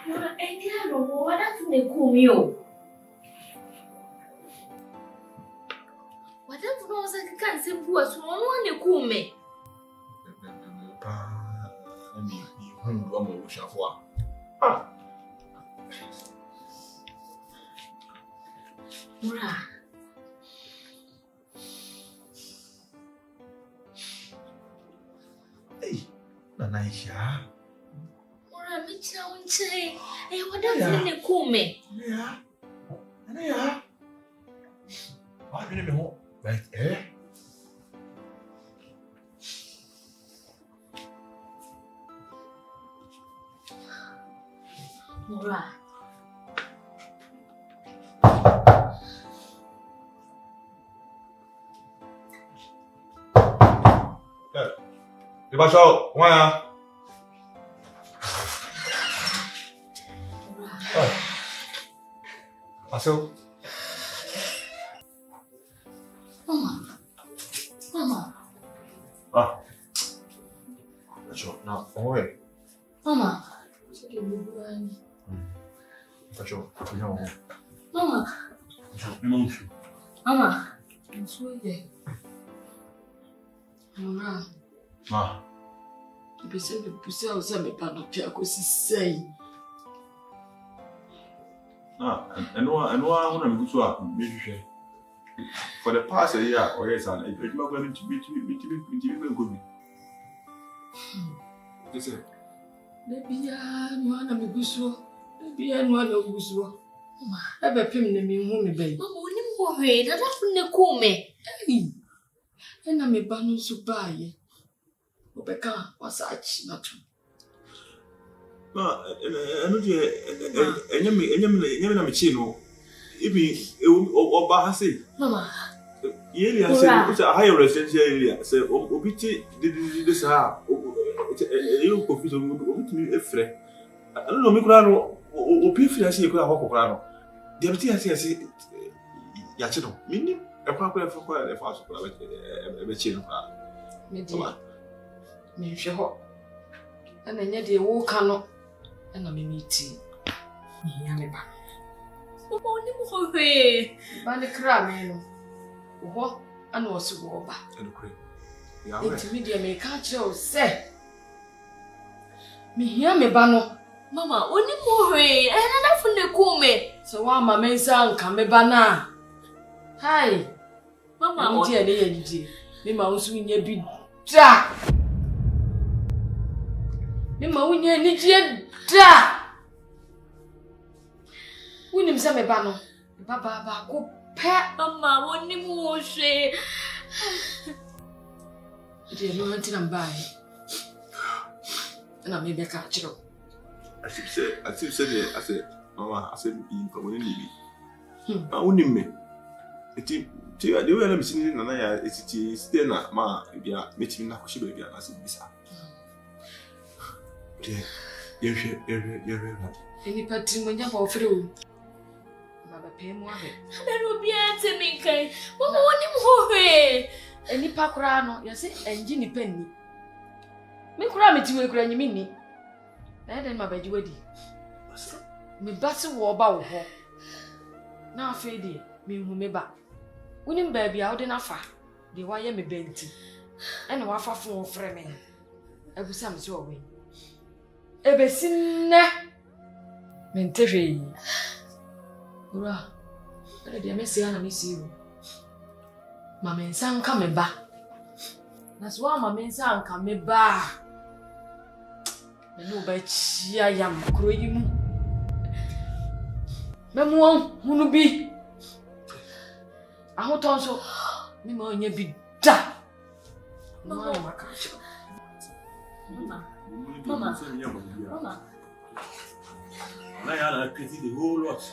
Ora, è chiaro, guardate nel cumio. Guardate una cosa che canse bua, sono nel cume. Ora.
Hey, Nanaisha.
Ora, mi c'è un c'è. E guardate nel cume.
Nanaia. Ah, vieni mio. Right,
Ora.
Di ba ciao, come ya? Masuk.
Mama.
Ah. Faccio, no, oi.
Mama.
Faccio, andiamo.
Mama.
Non più.
Mama.
Non so ide. Ora.
Ma.
Ibese me pusa osa me pa no pia ko sisei.
Ah, enwa huna migusu a mehwehwe. For the past year or yes and it ma going to be go bi. Yes sir.
Lebia no ana migusu. Lebia no ana migusu. Mama, ebe pim na me hu me bai.
Mama, oni mo hwe, dada funne kume.
Ena me ba no so baaye. Obeka wasachi na tu.
Ma, eno je enyame na me chi no. Ibi oba ha sei.
Mama.
Yeli ha sei, it's a higher residential area. So obiti de sa you confuse obiti mi efre. I don't know me kura no opi firi ase kura ho kokora no. De obiti ase ya chi no. Mini ekwa kura e fa so kura be chi no kura.
Me di. Me hwe ho. Ana nya de wo ka no. Ana me miti. Ya me ba.
Mama, oni mo hwe.
Ba ne kra me no. Wo ana wo so wo ba.
Eno kure. Ya
we. Enti me de me ka kire o se. Me hia me ba no.
Mama, oni mo hwe. Dada funne kume.
So wa ma me nsa nka me ba na. Hai.
Mama,
mo di ene ye di. Me ma wo so nya bi da. Me ma wo nya ni die da. Unim se me ba no. Ba ko pe.
Mama, oni mo hwe.
Di no anti na mbai. Na me be ka kiro.
I said, Mama, I said, in Nibi. I only me. It the way I'm seeing Nana, it's still not ma, meeting na Koshi baby, and I said, Bisa. You're right.
Any patrimonia for free. Baba pay more.
Dada no bia te me kai. Mama, oni mo hwe.
Any pakura no, you say engine penny. Me kura me tiwe kura nyimi ni. Na den ma baji wadi. Me basi wo ba wo ho. Na afa de me hu me ba. Unim ba bia wo de na fa. De wa ye me benti. E na wa fa fo frɛ me. Abusa me so we. Ebesinne. Mentere. Ura. Ele dia mesi ana mesiru. Mama nsa nka me ba. Na so mama nsa nka me ba. Me no ba chia yam kro yi mu. Memo hunu bi. Ahoton so me ma onya bi da. Mama maka. Mama.
Now you're crazy the whole lot.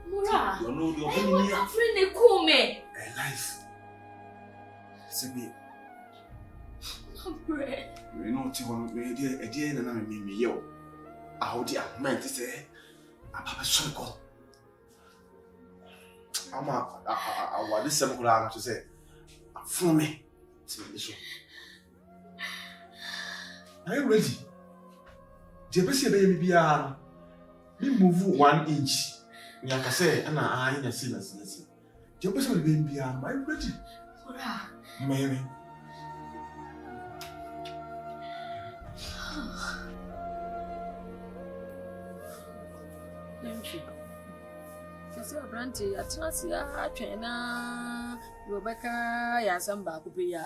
Mura.
You know your
What a friend they call me.
Life. See me.
You know what you want me dear again and I mean me yo. I hold the meant to say I'm a circle. I want this some ground to say for me. Are you ready? Jebesi baby bia me move 1 inch. Nyaka say na I na see. Jebesi baby bia are you ready?
Mura.
Maybe.
Gyamfi. Kasi abranti atrasi atwena Rebecca ya samba ko be ya.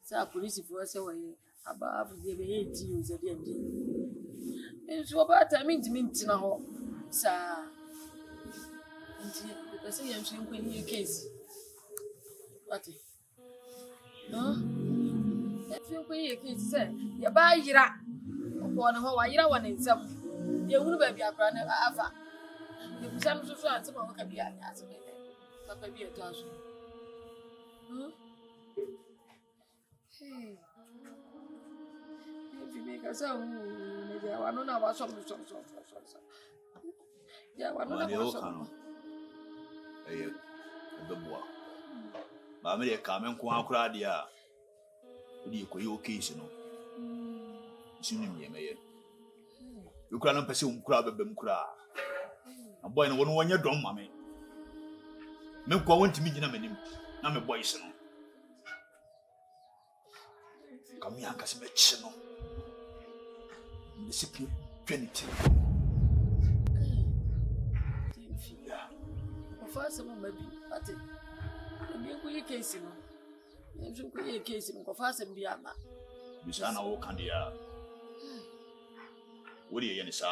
Sa police for say we aba afuje be 80 years dey dey. Enso ba ta minti na ho. Sa nti kasi Gyamfi nko ni case. What? Gyamfi nko ni case say ya ba yira. Ko na ho wa yira wa nsam. Ye hunu ba bia kra na afa. Ye busam so ante ma ka bia ya ase. Papa bia to aso. Hey. If you make us a media one na wa so. Ya wa na wa so.
Eh, the boy. Ba me de ka me nko akura dia. Odi ekoyi occasion no. Sinu mi emeye. You can't pass him crab a bemcra. A boy no one your drum, mammy. Milk want to meet him. I'm a boy, son. Come here, Casimir. The CP 20.
First of all, maybe, but the case, you case in Confas and Biama.
Bisana walk on the what do you say?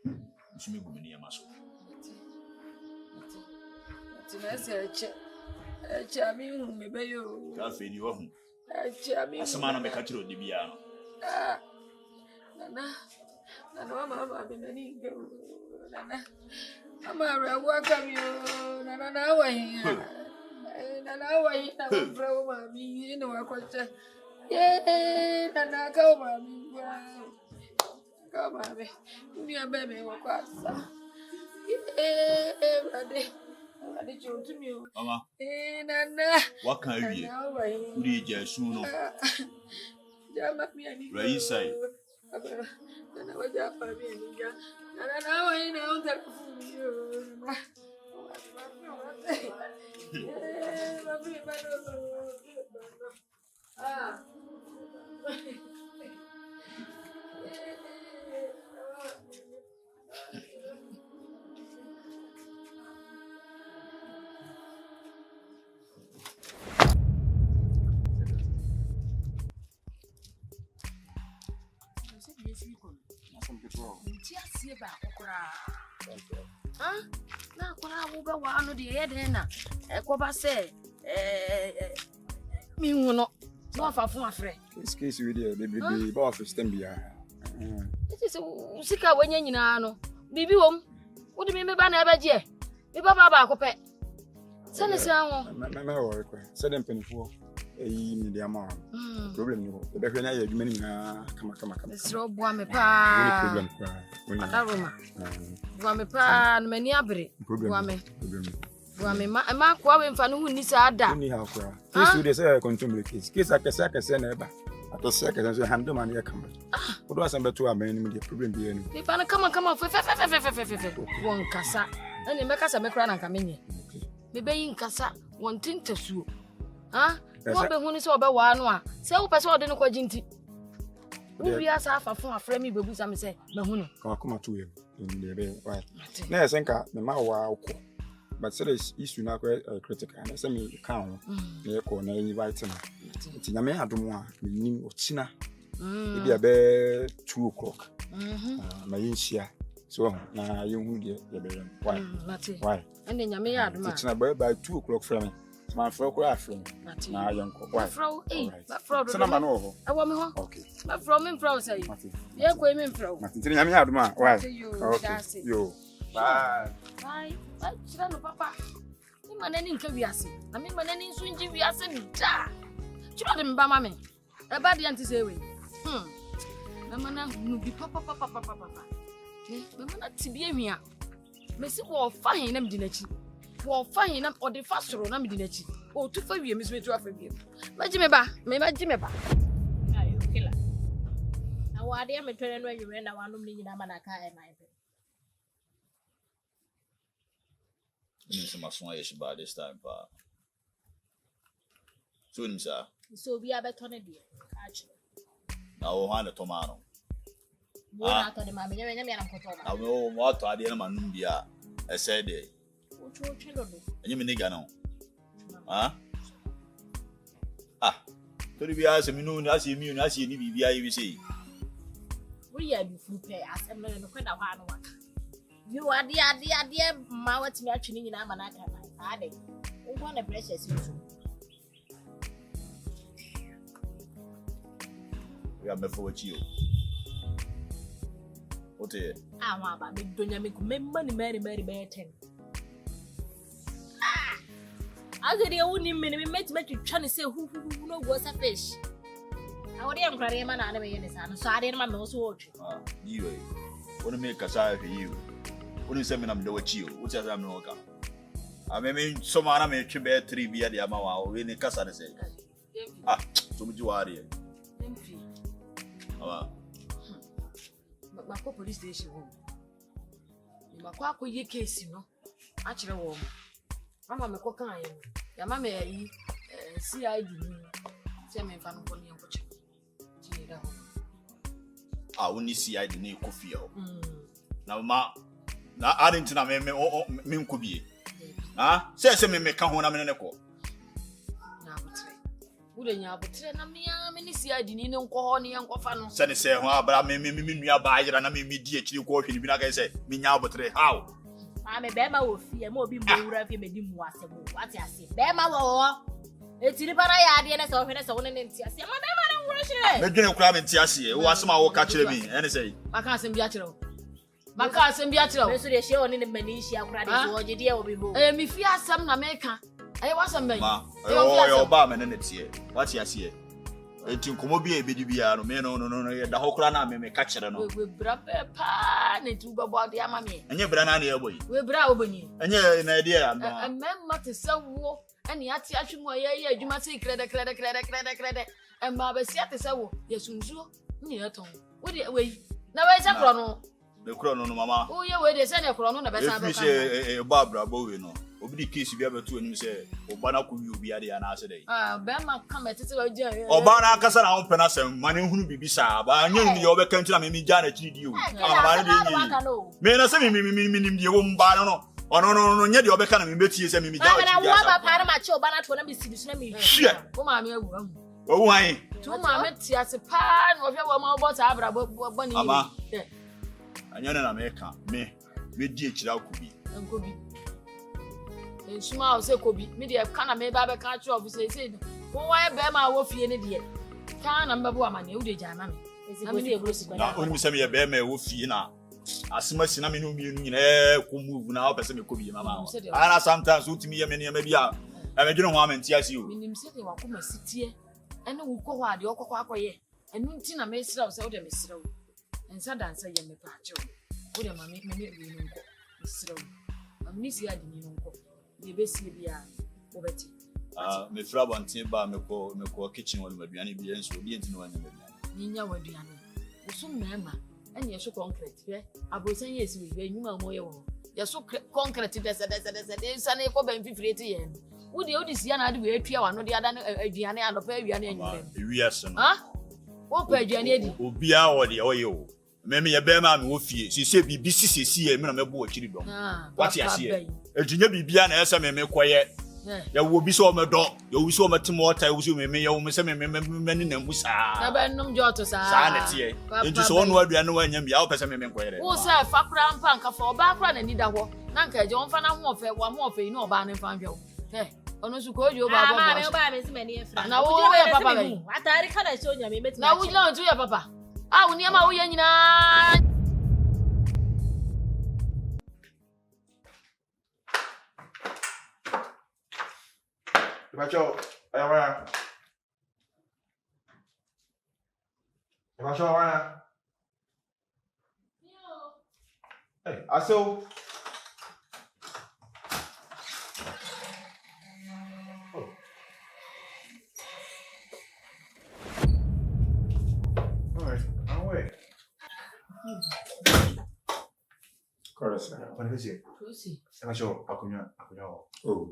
You me go near muscle.
Chamin, maybe you
can't feel you home.
Chamin,
a man of a catcher of the piano.
Nana, Mamma, Nana, Amara, welcome you, Nana, way. Nana, way, me, you know, a question. Yeah, Nana, go, Mammy. Come on, baby, walk out. Ready to me.
Mama,
Nana,
what can you do? Read your soon. Right inside.
And I was up for me, and now I know that na kwara wo ba wa no de ye den na ko ba se mi hu no no fa fun afre
this case we dey baby ba office tem bia
it is sika wanya nyina no bibi wom wo de me ba na ba je me ba ko pe se ne se anwo
me wo ko se dem penifo eyi mi dia ma problem ni wo be hwe na ya adwuma ni na kama
sro bo me pa
problem pa
adaroma bo me pa no mani abre bo me ma kwa we mfa no hu ni sa ada
ni ha kwa case we dey say control case akese na eba ato se akese so handle man ya kama wo do asan beto aban ni problem bi enu
me pa na kama fe won kasa na me kasa me kra na nka menye me be yin kasa won tintasu ha wo be hu ni se obe wa no a se wo pese ode no kwaji nti We are safa for a friend me bebu sam say mahuno.
Come to him. Why? Na senka me ma wa ko. But say issue na critical and say me can na ko na invite na. Nti na me adom a me nim ochina. E bia be 2 o'clock. Na yinhia. So na yin hu de be why? Why?
And then nyame ya adom a.
It's na by 2 o'clock from my friend ko afro. Na yanko. Why?
Fro fro.
So na ma no ho.
Awo me ho.
Okay.
Ma from me fro say. Ye ko me fro.
Nti nyame ya adom a. Why? Okay. Yo. Bye.
Bye. Chira no papa. Ni manani nka wiase. Na me manani nso nji wiase ni da. Chira de mba ma me. E ba de anti say we. Na mana nu bi papa. Me mana tibie hwia. Me si wo fa hin na me di nachi. Wo fa hin na o de fa soro na me di nachi. O tu fa wie me so tu afa wie. Ma ji me ba.
Ayo kila. Na wa de me twere no anwure na wa no me nyina ma na ka e na e.
My son is by this time, pa. Soon, sir.
So we are better than dear.
Now, on the tomato.
I told him, I'm going to
I know what I did, Manumbia. I said, you mean, no? Could be as a minute as you mean as you need, see.
We are before pay as a man of one. You are dear, my what's me actually in Amanaka. Are they? One of precious.
We are before you. What is
I want to make money, Mary Burton. I said, the only minute met you trying to say who was a fish. I would have cried man anime in his hand, so I didn't my nose watch.
You want to make a side for you. When you say me, I'm doing you. What's your name? I mean, some anime to be 3 beer the amount or in the casa. So much you are here.
But my police station home. My quack ye case, you know. Actually, warm. Mamma, my cocaine. Your mamma, CID. Send me fan for your watch.
I only see I didn't coffee. Now, ma. Na aren't na me could be. Say me make home a minute.
Wouldn't you have a many see I didn't call honey and coffin.
Send say, but I may buy it and I may mediate you walking. Like I said, me now, but how?
I'm a Bema will fear more be more of him. What I say, Bema law. It's in the Parayadian or when I saw an NCS. I'm
not going to cram in Tiasi. What's my work catching me? And say,
I can't send Beatrice. My cousin Beatrice, so they show in the Manisha credit or Judia will be moved. Me fear some America. I was a man.
Oh, Obama and it's here. What's your see? It you come be a BDB, no, the whole crown may catch it.
With Brapa and to about the Amami.
And your banana boy.
We're Browbany.
And you're an idea.
A man must sell war. And yet, you must say credit. And Baba said to say, yes, soon, near Tom. Would it wait? Now, where's a chrono?
The chrono, Mamma. Oh, yeah, where they send a chrono, the best. A Barbara Bowino. Obedi case you be able to him say Obana could you be at the answer day.
Bema come at it.
Obana Casa on Penasem, money who be beside, but I knew you over country and me Janet you. May say me the woman banano. Oh no, yet you're becoming Betty and me.
I part of my child, but I want to see me.
Shit. Oh, why?
2 moments as a pan of your woman about Abra Bonnie.
And you're an American, me DH out could be.
And could be. And small say could be. Media can't make Baba catch you, obviously said. Why Bema will fear an idiot? Can't number woman, you did, Jammy.
Now, when you say me a bear may wolf, you know. As much as I mean, you could move now, person could be mamma. And sometimes with me, maybe I'm a general woman, tears you.
When said they were come city, and who go out the Okoye, and Nuntina may sit outside the Miss Row. And Sadan say, you may patch you. Would I make me Miss Row? I'm missing I didn't know. The best be over tea.
Me frab on table, me call kitchen when we be and so be into one.
Nina would be so mamma. And you're so concrete, yeah? I was saying yes, we knew my more. You're so concrete as a Sunday for Ben 50. Would the Odyssey and I do a trio and the other Diana and a baby? Yes, huh? Wo pa aduane edi.
Obia wo de oyo. Me ye be ma me wo fie. Se bibi sisi ye me na me bo akiri dom. What ya see? Ejinya bibia na ese me koye. Ya wo bi so me do. Ya wo so me timo ota, ya wo so me ya wo me se me ni na mbusa.
Na ba num joto sa.
Sa na tie. Enti so wonu aduane wo anyam ya wo pese me koye.
Wo se fa kura mpa nka fa oba kura na ni da ho. Na nka je won fa na ho ofe wa mo ofe ina oba ne fa nhwe. Ono su ko jo ba bo.
Ah, me oba me se me ni efra.
Na wo ya papa ba.
Atari kana so nya me meti.
Na wo na ntu ya papa. Ah, wo ni ama wo ya nyina.
Bacho, ayawaya. Bacho, ayawaya. Hey, aso.
Chorus.
What is it?
Prosi.
Bacho, akunya.
Oh,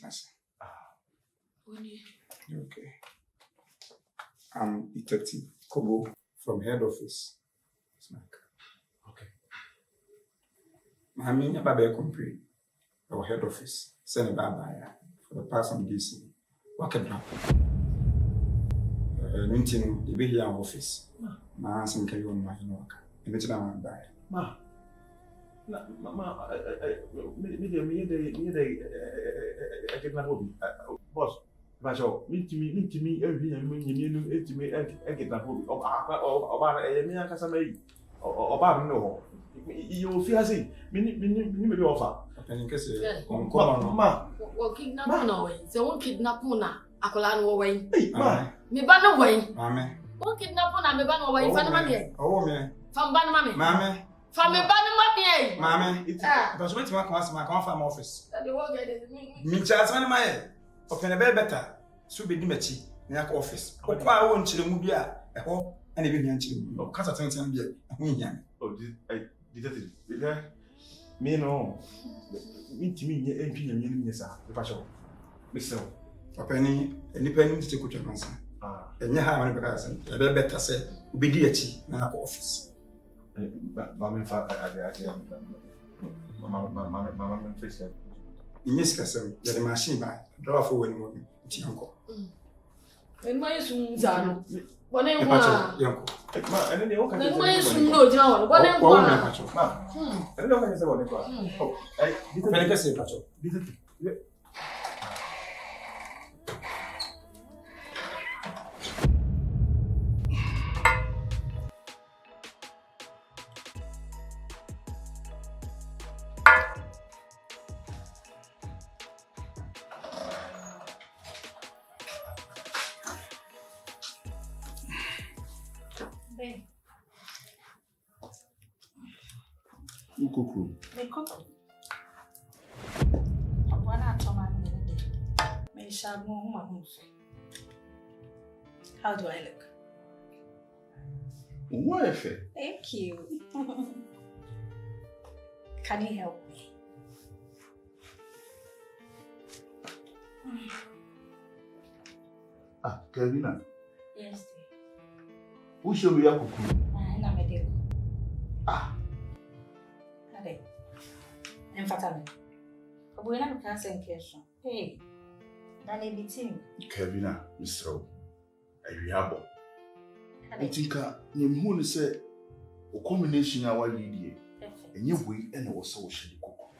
nice. Okay. I'm Detective Kobo from head office.
Okay.
I mean, about a complaint. Our head office. Send a bye for the past some days. What can happen? Meeting the big office. My answer can you on my work. And it's not bad.
Ma, boss. Bacho, me every and when you get that hobby. About me, I can say, or no. You feel as if me offer.
And in case
Ma, wo kidnap no way. So won kidnap na akola no way.
Ma,
me ba no way.
Mame.
Won kidnap na me ba no way. Fa na ma me.
Oh, me.
Fa ba na ma me.
Mame.
Fa me ba na ma me.
Mame. Because when you come from office. Me chance man my. Open a bed better. So be dimachi na yak office. Okwa wo nchire mu bia eho na be nya nchire mu. Kasa tenten bia ho hia.
Oh, detective. Me no. Me timi nye entwi nya nyem nyesa. Bacho. Mr.
Openi enipa ni tete kutwa mansa. Enya ha man be kasa. E be better say obedi achi na yak office.
Mama fa ade. Mama face.
Inyes kasem ya de machine ba. Draw for when mo ti anko.
My soon zano. One and
Yanko.
And then they all can
no John. One and one.
I don't know what I said about it. Oh, I didn't say Pacho.
Ukoko.
Me cook. One tomato in me shall move my home. How do I look?
Wife.
Thank you. Can you help me?
Karina.
Yes,
Who show me Ukoko?
I'm not a
Ah.
In fact, I'm going to cancel in question. Hey, then it be team.
Karina, Mr. Ayabo. I think you who say a combination of our lady and you wait and also shady cook.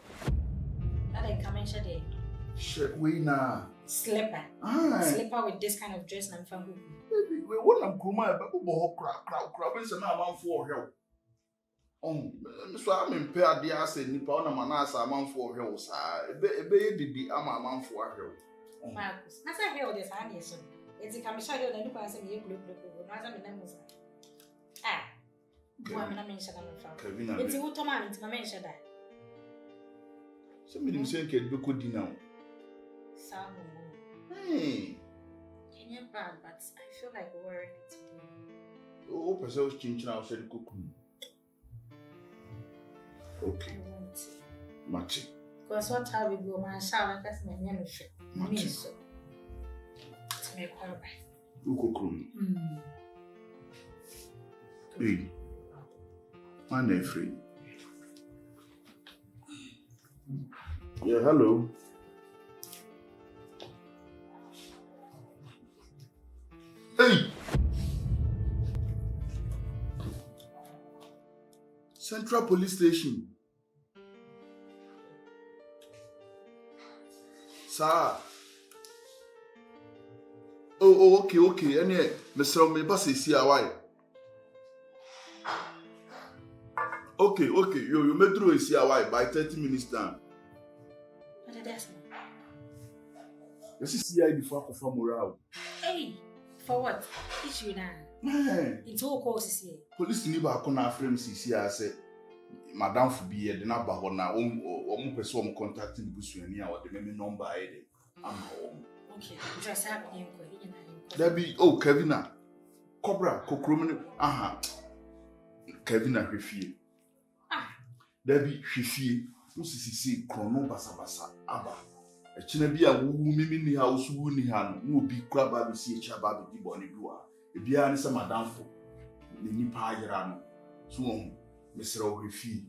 That I come and share the
We na
slipper. Slipper with this kind of dress and family.
Baby, we won't come my baby crowd is an amount for help. Oh, so I'm impaired the assay Nippon and Manasa amount for hills. A baby did the amount for help.
Marcus, as I hear this hand, yes, it's a commission and you pass me a blue, not a memories. Ah, woman, I mentioned I'm it's a good man, it's my mention that.
Somebody saying, "Can you go dinner?"
Some
Hey,
can you bad, but I feel like wearing it today.
oh, Perseus changing our said cook. Okay, Mati.
Because what have we go, my shower, that's my name. Me, so it's me quite right.
Ukoko. Hey, man, free. Yeah, hello. Hey! Central Police Station. Sir. Oh, okay. Any, Mr. Mebas is here, why? Okay. You may through is here, why? By 30 minutes down.
What did I say?
This is here before I confirm morale.
Hey, for what? Issue now.
Man.
It's all courses here.
Police ni ba ko na frame sisi a say madam for be here de na ba ho na o person o contact the busuani a o de me number aye de am ho.
Okay, just have him go in.
There be Kevina Cobra Kokromen aha Kevina hwefie. There be hwefie usisi krono basabasa aba. E china bi a wu mimi ni ha usu ni ha no obi kura ba bi si e cha ba bi boni duwa. Ebia ne se madam fo ni nipa ayira no so won mesra ohrefi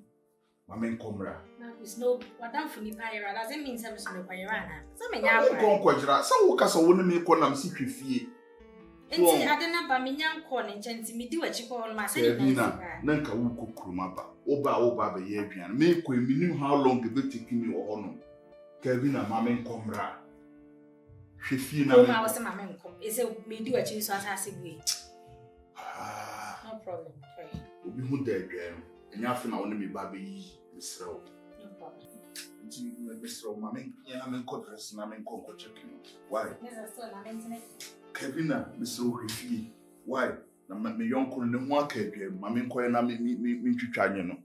ma men komra
na is no madam fo nipa ayira doesn't mean say mesra ko ayira na so me nya akwa
kon kwajira sa wo kasa wo ne me ko nam si hwefie
enti adena ba me nya nko ne nchenti me di wachi ko no ma se ni
na nka wo kokroma ba wo ba be ye aduan me ko eminim how long it take me o hono Kevina ma men komra hwefie na
me ma wo se ma men kom ese me di wachi so asase gwe no problem
obi hu da adwan enya afi na wona me ba be yi misrew
no problem
nti me misrew ma men na men ko dress na men ko check you why
so na men tene
Kevina misrew hwefie why na me yonko ne ho aka adwan ma men ko na me twitwa anye no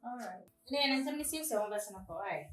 all right ne na nsem si se won besa na ko why